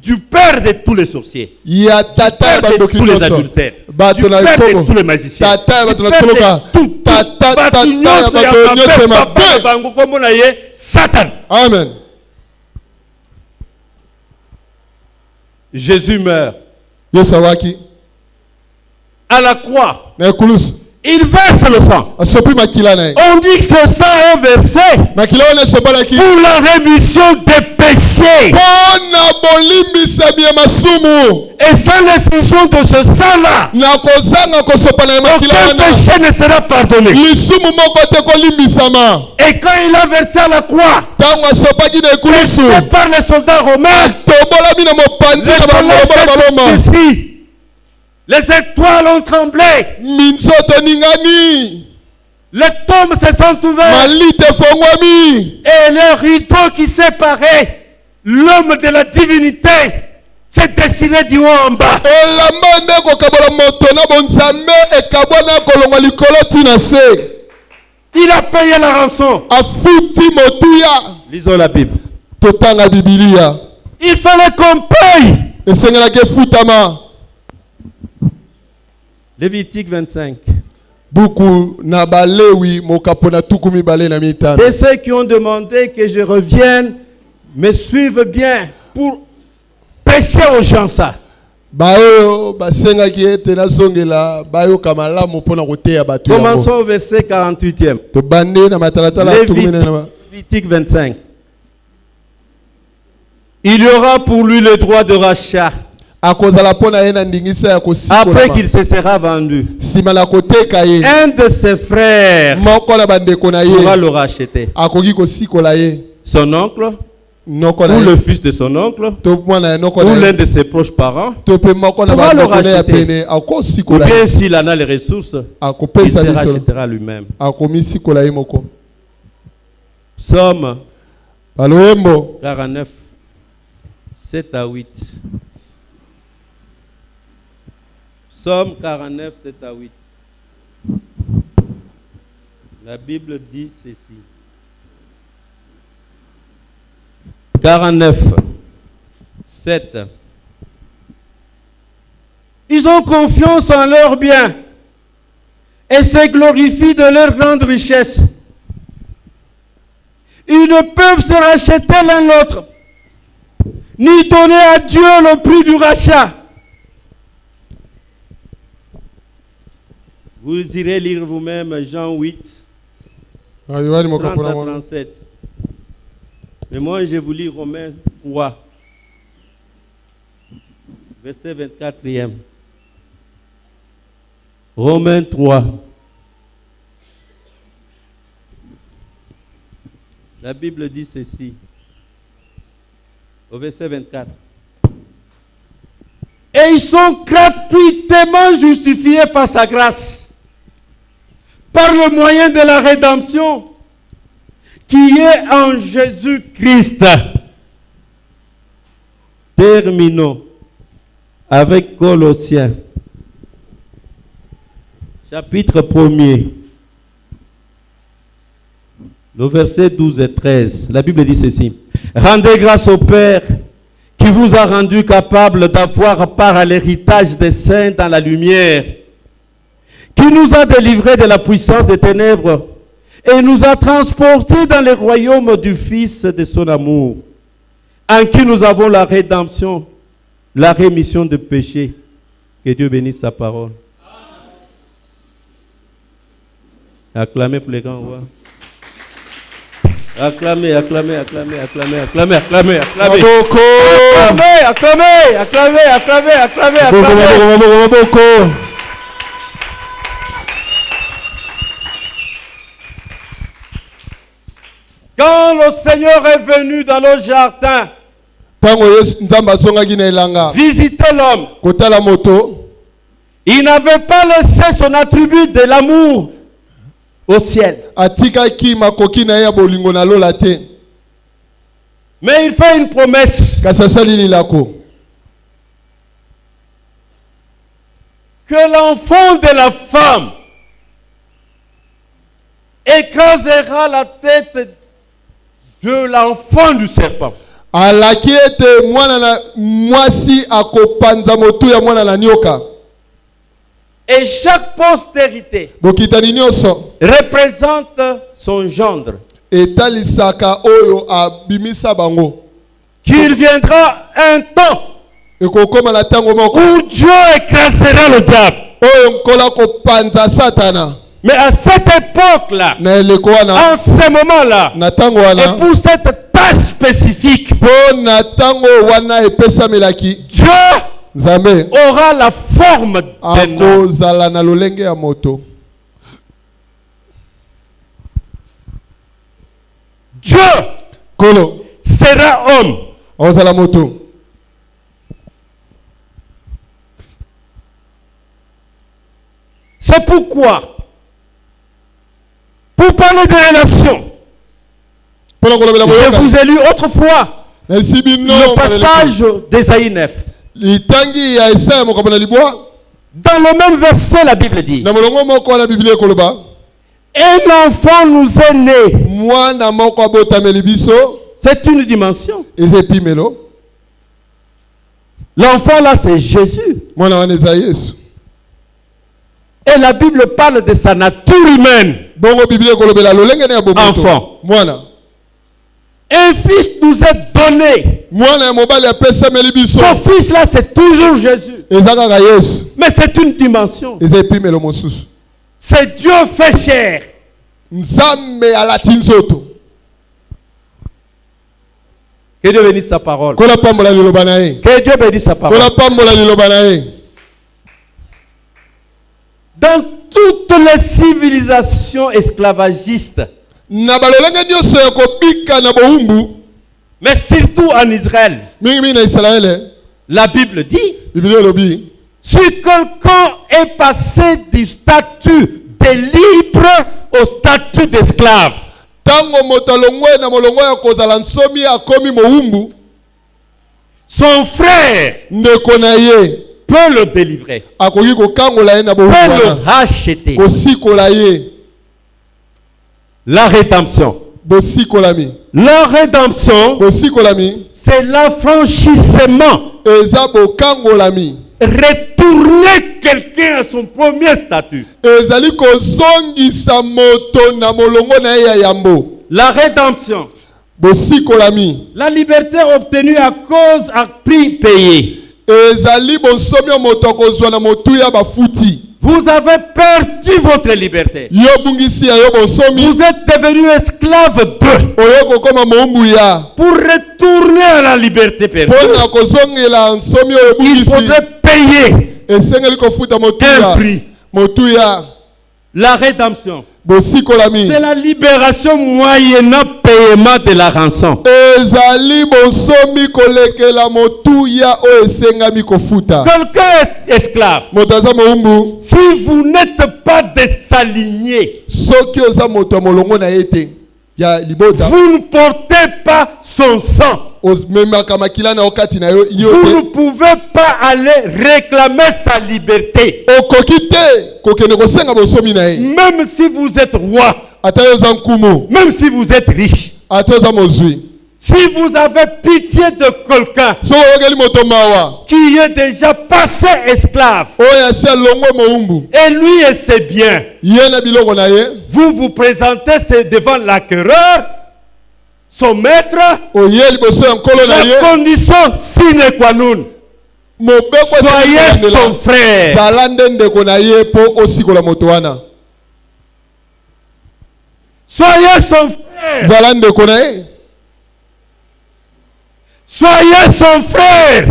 Du père de tous les sorciers, du père de tous les adultères, du père de tous les magiciens, du père de tout Satan. Amen. Jésus meurt à la croix. Il verse le sang. On dit que ce sang est versé pour la rémission des péchés. Et sans l'effusion de ce sang-là, aucun péché ne sera pardonné. Et quand il a versé à la croix, par les soldats romains, les étoiles ont tremblé. Les tombes se sont ouverts. Et le rideau qui séparait l'homme de la divinité s'est dessiné du haut en bas. Il a payé la rançon. Lisons la Bible. Il fallait qu'on paye. Lévitique 25. Et ceux qui ont demandé que je revienne me suivent bien pour pécher aux gens ça. Commençons au verset 48e. Lévitique 25. Il y aura pour lui le droit de rachat après qu'il se sera vendu. Un de ses frères pourra le racheter. Son oncle, ou le fils de son oncle, ou l'un de ses proches parents pourra le racheter. Ou bien s'il en a les ressources, il se rachètera lui-même. Psaume 49, 7 à 8. Psaume 49, 7 à 8. La Bible dit ceci. 49, 7. Ils ont confiance en leurs biens et se glorifient de leur grande richesse. Ils ne peuvent se racheter l'un l'autre, ni donner à Dieu le prix du rachat. Vous irez lire vous-même Jean 8, 30 à 37. Mais moi, je vous lis Romains 3, verset 24e. Romains 3. La Bible dit ceci, au verset 24. Et ils sont gratuitement justifiés par sa grâce, par le moyen de la rédemption qui est en Jésus-Christ. Terminons avec Colossiens, chapitre 1er, le verset 12 et 13. La Bible dit ceci. Rendez grâce au Père qui vous a rendu capable d'avoir part à l'héritage des saints dans la lumière, qui nous a délivrés de la puissance des ténèbres et nous a transportés dans le royaume du Fils de son amour, en qui nous avons la rédemption, la rémission de péchés. Que Dieu bénisse sa parole. Acclamez pour les grands rois. Acclamez, acclamez, acclamez, acclamez, acclamez, acclamez, acclamez. Acclamez, acclamez, acclamez, acclamez, acclamez. Quand le Seigneur est venu dans le jardin, visiter l'homme, il n'avait pas laissé son attribut de l'amour au ciel. Mais il fait une promesse que l'enfant de la femme écrasera la tête de l'enfant du serpent. Et chaque postérité représente son gendre, qu'il viendra un temps où Dieu écrasera le diable. Mais à cette époque-là, en ce moment-là, et pour cette tâche spécifique, Dieu aura la forme d'un homme. Dieu sera homme. C'est pourquoi, pour parler de relations, je vous ai lu autrefois le passage d'Ésaïe 9. Dans le même verset, la Bible dit: un enfant nous est né. C'est une dimension. L'enfant là, c'est Jésus. Et la Bible parle de sa nature humaine. Enfant. Un fils nous est donné. Son fils là, c'est toujours Jésus. Mais c'est une dimension. C'est Dieu fait chair. Que Dieu bénisse sa parole. Que Dieu bénisse sa parole. Dans toutes les civilisations esclavagistes, mais surtout en Israël, la Bible dit, si quelqu'un est passé du statut de libre au statut d'esclave, son frère peut le délivrer, peut le racheter. La rédemption. La rédemption, c'est l'affranchissement. Retourner quelqu'un à son premier statut. La rédemption. La liberté obtenue à cause à prix payé. Vous avez perdu votre liberté. Vous êtes devenu esclave d'eux. Pour retourner à la liberté perdue, il faudrait payer un prix. La rédemption, c'est la libération moyennant paiement de la rançon. Quelqu'un est esclave. Si vous n'êtes pas désalignés, vous ne portez pas son sang. Vous ne pouvez pas aller réclamer sa liberté. Même si vous êtes roi, même si vous êtes riche, si vous avez pitié de quelqu'un qui est déjà passé esclave, et lui et ses biens, vous vous présentez devant l'acquéreur, son maître, la condition sine qua non. Soyez son frère. Soyez son frère. Soyez son frère.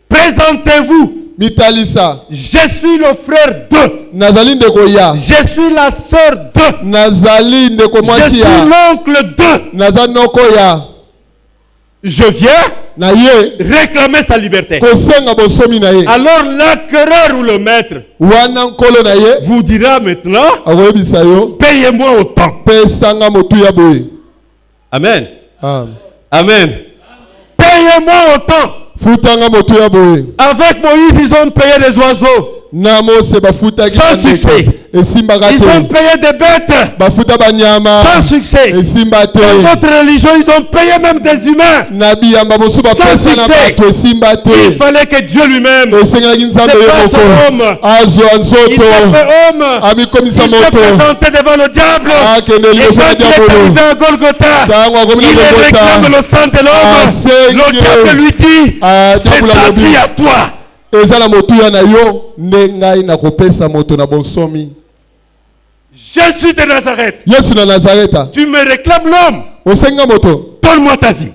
Présentez-vous. Je suis le frère de. Je suis la sœur de. Je suis l'oncle de. Je viens réclamer sa liberté. Alors l'acquéreur ou le maître vous dira maintenant, payez-moi autant. Amen. Amen. Payez-moi autant. Avec Moïse, ils ont payé des oiseaux. Sans succès. Ils ont payé des bêtes. Sans succès. Dans notre religion, ils ont payé même des humains. Sans succès. Il fallait que Dieu lui-même se fasse homme. Il s'est fait homme. Il s'est présenté devant le diable. Et quand il est arrivé à Golgotha, il réclame le sang de l'homme. Le diable lui dit, c'est ta vie à toi. Je suis de Nazareth. Tu me réclames l'homme. Donne-moi ta vie.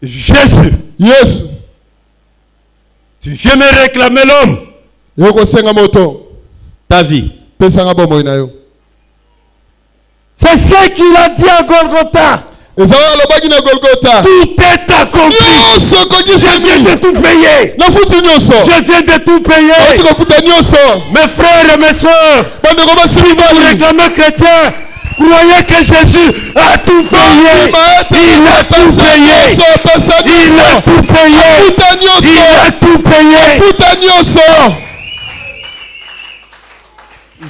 Jésus. Yes. Tu viens me réclamer l'homme. Ta vie. C'est ce qu'il a dit à Golgotha. Tout est accompli. Je viens de tout payer. Je viens de tout payer. Mes frères et mes soeurs, si vous réclamez chrétien, croyez que Jésus a tout payé. Il a tout payé. Il a tout payé. Il a tout payé.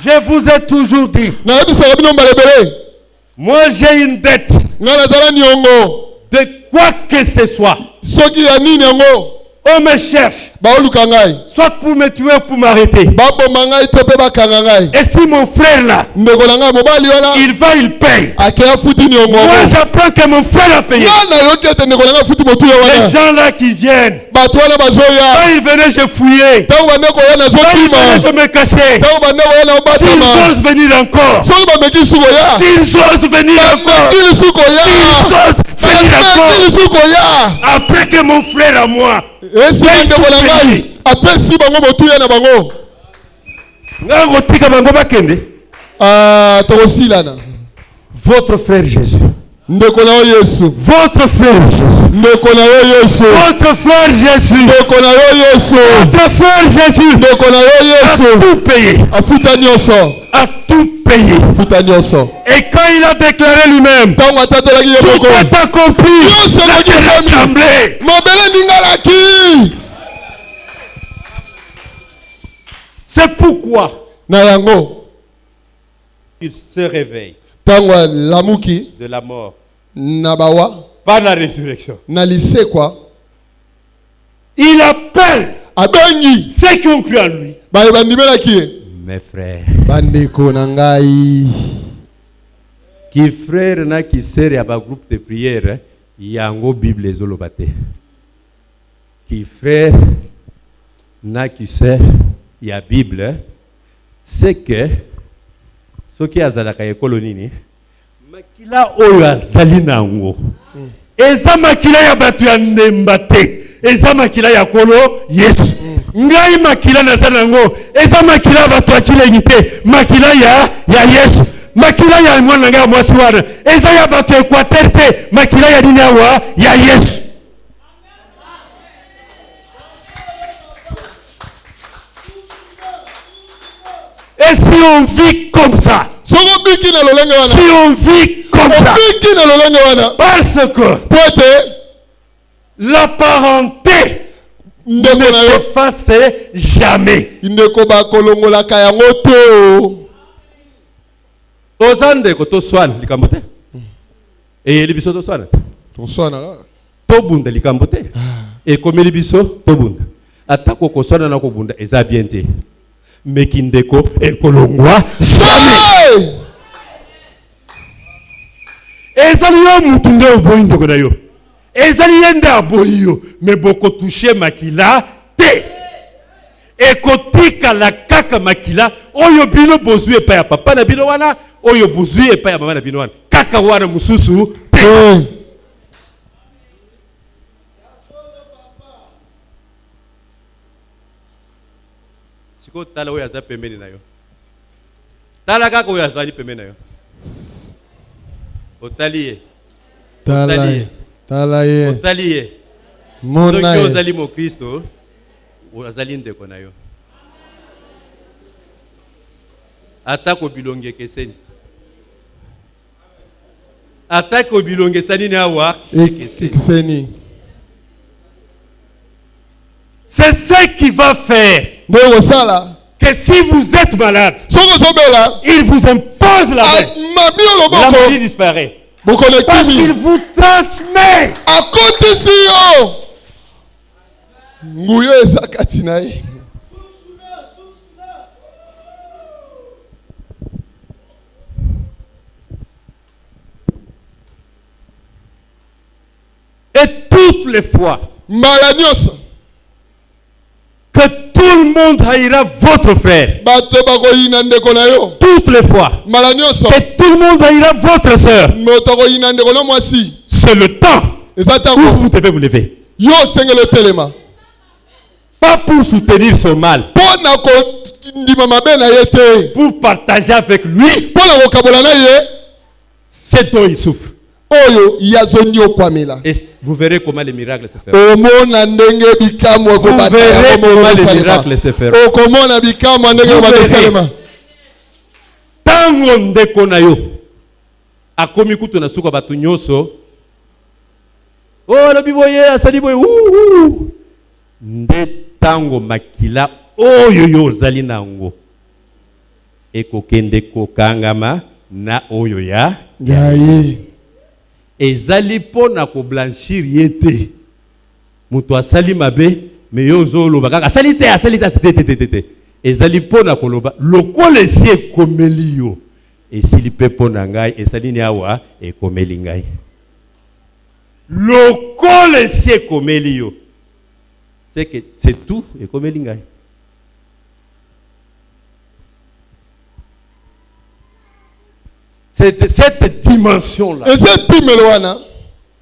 Je vous ai toujours dit. Moi j'ai une dette. De quoi que ce soit. On me cherche. Soit pour me tuer ou pour m'arrêter. Et si mon frère là, il va, il paye. Moi j'apprends que mon frère a payé. Les gens là qui viennent, quand ils venaient, je fouillais. Quand ils venaient, je me cachais. S'ils osent venir encore. S'ils osent venir encore. Après que mon frère à moi. Votre frère Jésus. Votre frère Jésus. Votre frère Jésus. Votre frère Jésus. A tout payé. A tout payé. Et quand il a déclaré lui-même, tout est accompli. La terre a tremblé. C'est pourquoi il se réveille de la mort. Pas la résurrection. Il appelle ceux qui ont cru en lui. Mes frères. Qui frère na qui sert à groupe de prière, il y a un Bible et Zolobate. Qui frère na qui sert, il y a Bible, c'est que ce qui a zalaka ekolonini, makila oyo azali nango. Eza makila ya batu ya ndembate, eza makila ya kolo Yesu. Ngai makila nazali nango, eza makila batu achile te, makila ya Yesu. Makila ya mwana nga mwasi wana, eza ya batu Equateur te, makila ya nini awa ya Yesu. Et si on vit comme ça, si on vit comme ça, parce que la parenté ne s'efface jamais. Ozande ko to swan likambote. Et libiso to swan. To swana. To bunda likambote. Et comme libiso to bunda. Atako ko swana na ko bunda eza bien te. Mekindeko ekolongwa jamais. Ezali yo mutunde oboyindo ko na yo. Ezali yenda aboyo me boko toucher makila te. Ekotika la kaka makila oyo bino bozui epa ya papa na bino wana oyo bozui epa ya mama na bino wana kaka wana mususu te. Siko tala oyo aza pembeni na yo. Tala kaka oyo azali pembeni na yo. Otaliye. Otaliye. Mona yo ozali mo Kristo. Ozali ndeko na yo. Atako bilonge keseni. Atako bilonge sani na wa keseni. C'est ce qui va faire que si vous êtes malade, il vous impose la main. La maladie disparaît. Parce qu'il vous transmet. Et toutes les fois que tout le monde haïra votre frère, toutes les fois que tout le monde haïra votre soeur, c'est le temps où vous devez vous lever. Pas pour soutenir son mal, pour partager avec lui ce dont il souffre. Et vous verrez comment les miracles se feront. Vous verrez comment les miracles se feront. Tango ndeko na yo akomi kutu na suka batu nyoso la biboye asali boye nde tango makila oyo yo zali nango ekokende kokangama na oyo ya ezali pona ko blanchir yete mutu asali mabe mais yo zolo baka salite tete ezali pona koloba lokole sie komeli yo esili pe pona ngai esalini awa ekomeli ngai lokole sie komeli yo c'est que c'est tout ekomeli ngai. C'est cette dimension-là. Et c'est Pimeloana.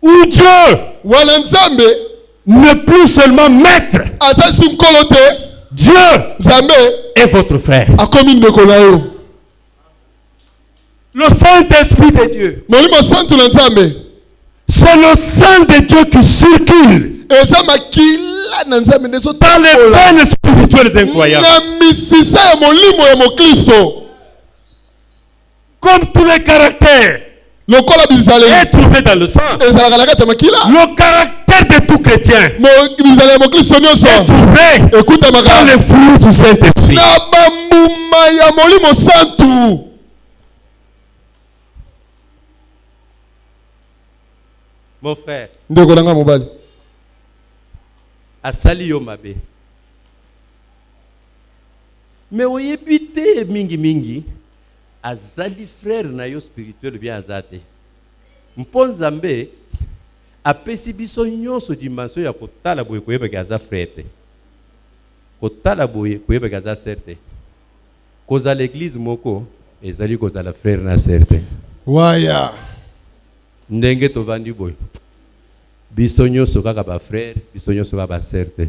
Où Dieu n'est plus seulement maître. Dieu est votre frère. Le Saint-Esprit de Dieu. C'est le sang de Dieu qui circule dans les veines spirituelles incroyables. Comme tous les caractères est trouvé dans le sang. Le caractère de tout chrétien est trouvé dans les fruits du Saint-Esprit. Mon frère, asali yo mabe. Mais oyebite mingi azali frère na yo spirituel bien azate. Mponzambe apesi biso nyonso dimension ya kotala boye koyeba gaza frère. Kotala boye koyeba gaza serte. Koza l'église moko ezali koza la frère na serte. Waya. Ndenge tovandi boye. Biso nyonso kaka ba frère, biso nyonso kaka ba serte.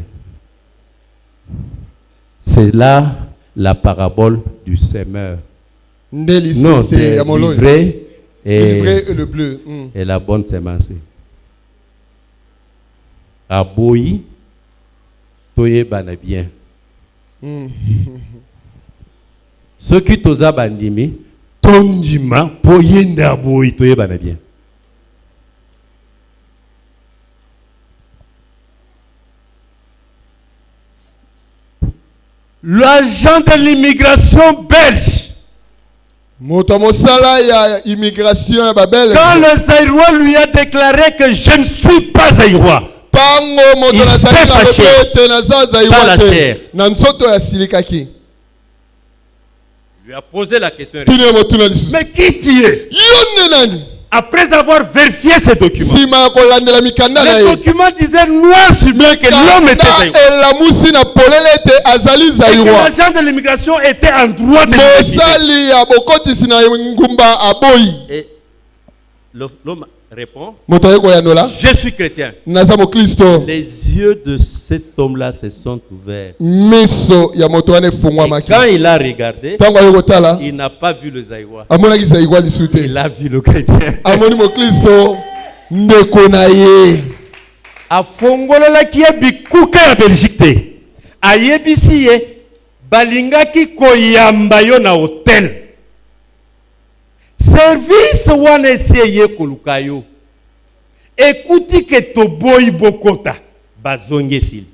C'est là la parabole du semeur. Non, c'est l'ivraie et le bleu. Et la bonne semence. Aboyi, toye bana bien. Ceux qui toza bandimi, tondima, poyende aboyi, toye bana bien. L'agent de l'immigration belge. Quand le Zaïrois lui a déclaré que je ne suis pas Zaïrois, il s'est fâché dans la chair. Il lui a posé la question. Mais qui tu es? Après avoir vérifié ces documents, les documents disaient noir sur blanc que l'homme était Zaïrois. Et que l'agent de l'immigration était en droit de l'identité. Et l'homme répond, je suis chrétien. Les yeux de cet homme-là se sont ouverts. Et quand il a regardé, il n'a pas vu le Zaïrois. Il a vu le chrétien. A fongola ki bikuka ya Belgique te. Ayebisi ye balingaki koyamba yo na hotel. Service wana essayé koluka yo. Écoutez que toboyi bokota bazonge sili.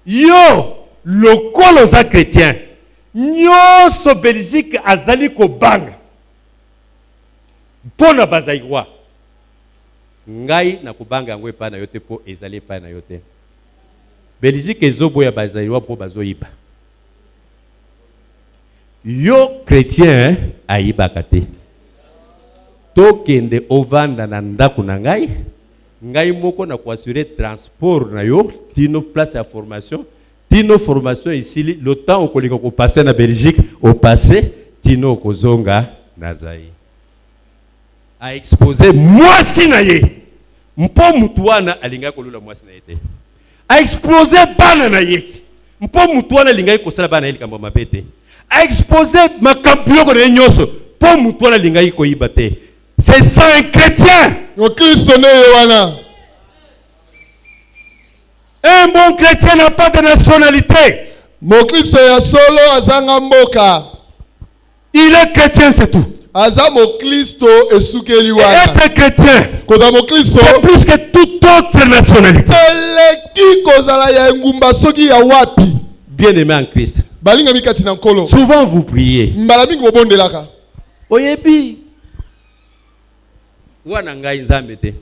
Yo lokolo za chrétien. Nyoso Belgique azali ko banga. Pona bazaïrois. Ngai na kubanga yango epa na yote po ezali epa na yote. Belgique ezoboya bazaïrois po bazoyiba. Yo chrétien ayibaka te. Tokende ovanda na ndako na ngai. Ngai moko na assurer transport na yo, tino place à formation, tino formation ici le temps au kolinga ko passer na Belgique au passé, tino kozonga na Zaïre. A exposé moi sinaye. Mpo mutuana alinga kolula moi sinaye te. A exposé bana na ye. Mpo mutuana alinga kosala bana ile kamba mabete. A exposé makampiyo ko nyoso. Po mutuana alinga ko yibate. C'est ça un chrétien. Au Christ ne wana. Un bon chrétien n'a pas de nationalité. Mon Christ est solo azanga mboka. Il est chrétien, c'est tout. Azamo Christo esukeli wana. Être chrétien, c'est plus que toute autre nationalité. Bien-aimé en Christ. Souvent vous priez. Oyebi. Wana ngai nzambe te.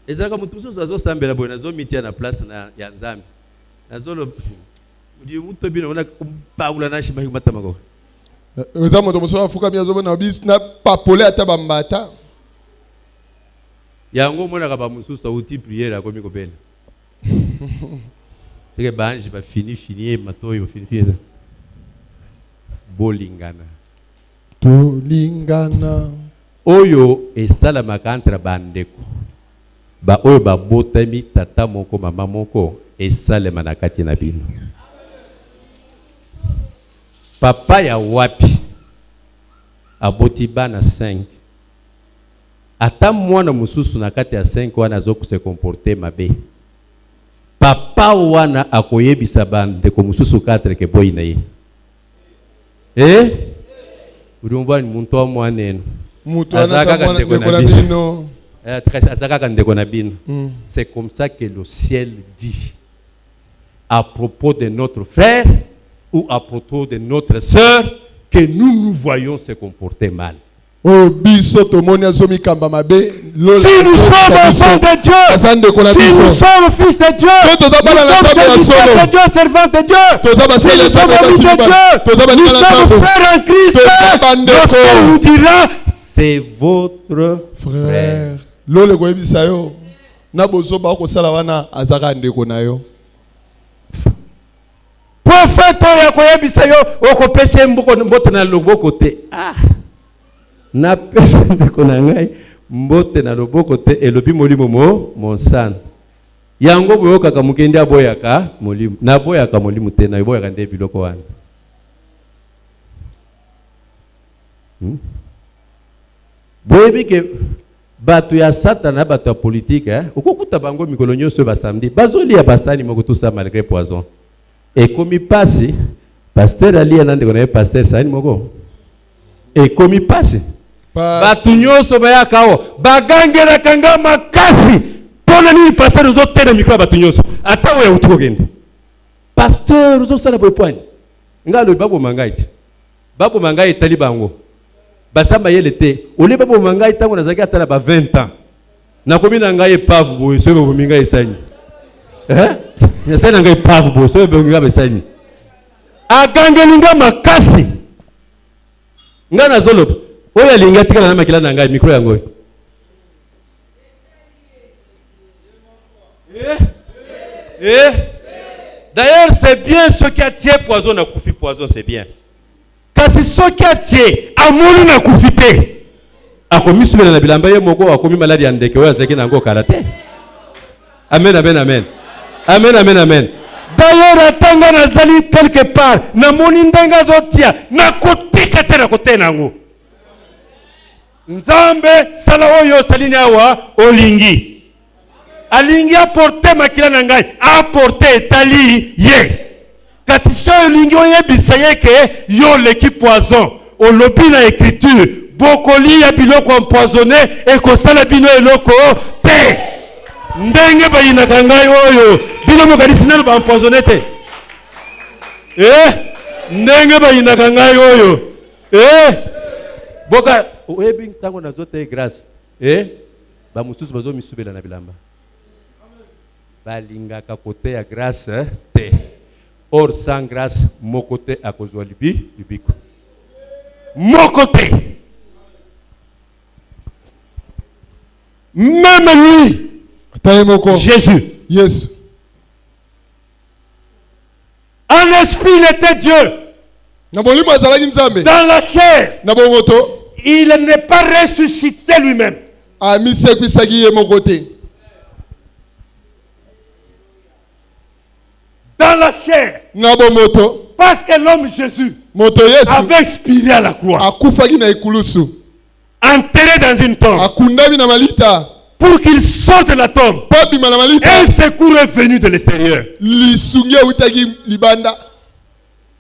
ezaka mutu mosusu azosambela boye nazomitia na place ya Nzambe nazolo Dieu mutu bino ona paula na shima mata mako eza moto mosusu afukami azobona bis na papole ata bambata yango monaka ba mosusu auti prière akomi kobela teke banji ba fini matoyo fini bolingana tolingana oyo esalamaka entre bandeko ba oyo babotami tata moko mama moko esalema na kati na bino papa ya wapi aboti bana 5 ata mwana mususu na kati ya 5 wana azoku se comporter mabe papa wana akoyebisa bandeko mususu 4 ke boy na ye udumva ni muntu wa mwaneno mutu anaka ndeko na bino c'est comme ça que le ciel dit à propos de notre frère ou à propos de notre sœur que nous voyons se comporter mal. Si nous sommes enfants de Dieu, si nous sommes fils de Dieu, nous sommes serviteurs de Dieu, servants de Dieu, si nous sommes amis de Dieu, nous sommes frères en Christ, le Seigneur nous dira, c'est votre frère. Lole ko yebisa yo na bozoba ko sala wana azaka ndeko na yo prophète ya ko yebisa yo okopesa mbote na loboko te na pesa ndeko na ngai mbote na loboko te elobi molimo monsan yango boyoka ka mukendi aboyaka molimo na boyaka molimo te na boyaka nde biloko wana boyebi ke bato ya satana bato ya politique okokuta bango mikolo nyonso ba samedi bazoli ya basani moko tout ça malgré poison et komi pasi pasteur ali anande na pasteur sani moko et komi pasi bato nyonso bayakawo bagangela kanga makasi pona nini pasteur uzotena mikro bato nyonso atawo ya utukogende pasteur uzosala boyepwani ngalo babo mangaiti tali bango basamba yele te ole babo mangai tango nazaki atala ba 20 ans nakomi na ngai pavu boye sobe bo minga esani yasana ngai pavu boye sobe bo minga besani agangelinga makasi ngana zolo oya linga tika na makila na ngai micro yango d'ailleurs c'est bien ce qui a tué poison na kufi poison c'est bien. Kasi soki atie amoni na kufite akomi subela na bilamba ye moko akomi maladi ya ndeke oyo azaki nango karate. Amen. D'ailleurs atanga nazali quelque part na moni ndenga zotia na kotika te na kote nango Nzambe sala oyo salini awa olingi alingi apporter makila na ngai apporter etali ye kasi so lingi oyebisa yeke yo leki poison olobi na écriture bokoli ya biloko empoisonné ekosala bino eloko te ndenge bayinaka ngai oyo bino mokanisi nano ba empoisonné te ndenge bayinaka ngai oyo boka oyebi ntango nazote grâce ba mususu bazomisubela na bilamba balingaka kote ya grâce te. Or sans grâce, mon côté à cause de l'ubiko. Mon côté. Même lui. Jésus. Yes. En esprit, il était Dieu. Dans la chair. Il n'est pas ressuscité lui-même. Dans la chair. Parce que l'homme Jésus avait expiré à la croix. Enterré dans une tombe. Pour qu'il sorte de la tombe. Un secours est venu de l'extérieur.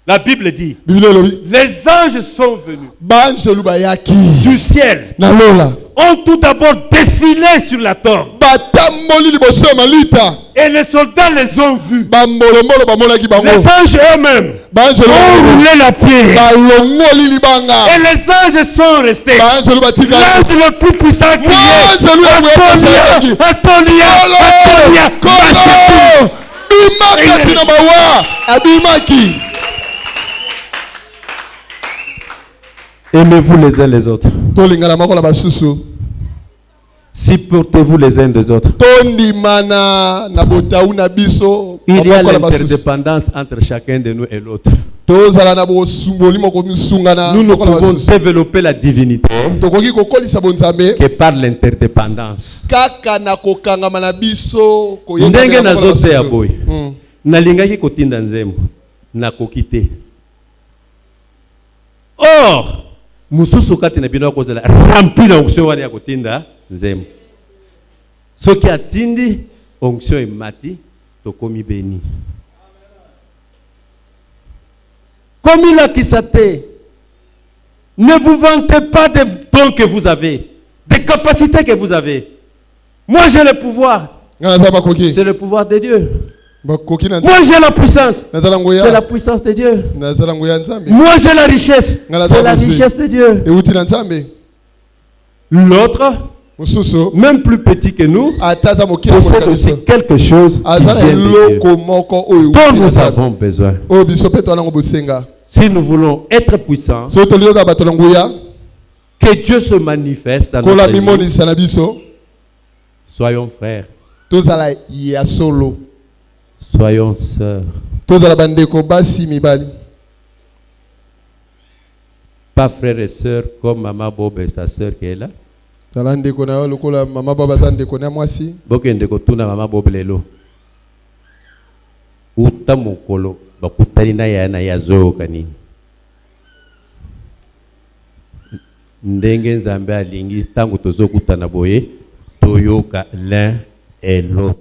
La Bible dit, les anges sont venus du ciel, ont tout d'abord défilé sur la tombe. Et les soldats les ont vus. Les anges eux-mêmes ont roulé la pierre. Et les anges sont restés. L'ange le plus puissant criait, Atolia, kati na mawa abimaki. Aimez-vous les uns les autres. Tolingana makola basusu. Supportez-vous les uns des autres. Il y a l'interdépendance entre chacun de nous et l'autre. Nous ne pouvons développer la divinité que par l'interdépendance. Ndenge nazote ya boy. Nalingaki kotinda nzembo. Nakoki te. Or, mususu kati na bino akozala rempli na onction wana ya kotinda nzembo. Soki atindi onction emati tokomi béni. Comme il a kisate, ne vous vantez pas des dons que vous avez, des capacités que vous avez. Moi j'ai le pouvoir. C'est le pouvoir de Dieu. Moi j'ai la puissance. C'est la puissance de Dieu. Moi j'ai la richesse. C'est la richesse de Dieu. L'autre, même plus petit que nous, possède aussi quelque chose qui vient de Dieu, dont nous avons besoin. Si nous voulons être puissants, que Dieu se manifeste dans notre vie, soyons frères. Soyons sœurs. Pas frères et sœurs comme Maman Bob et sa sœur qui est là. Bokende kotuna Maman Bob lelo. Uta mokolo bakutani na ya na yazo kanini. Ndenge Nzambe alingi tango tozokutana boye toyoka l'un et l'autre.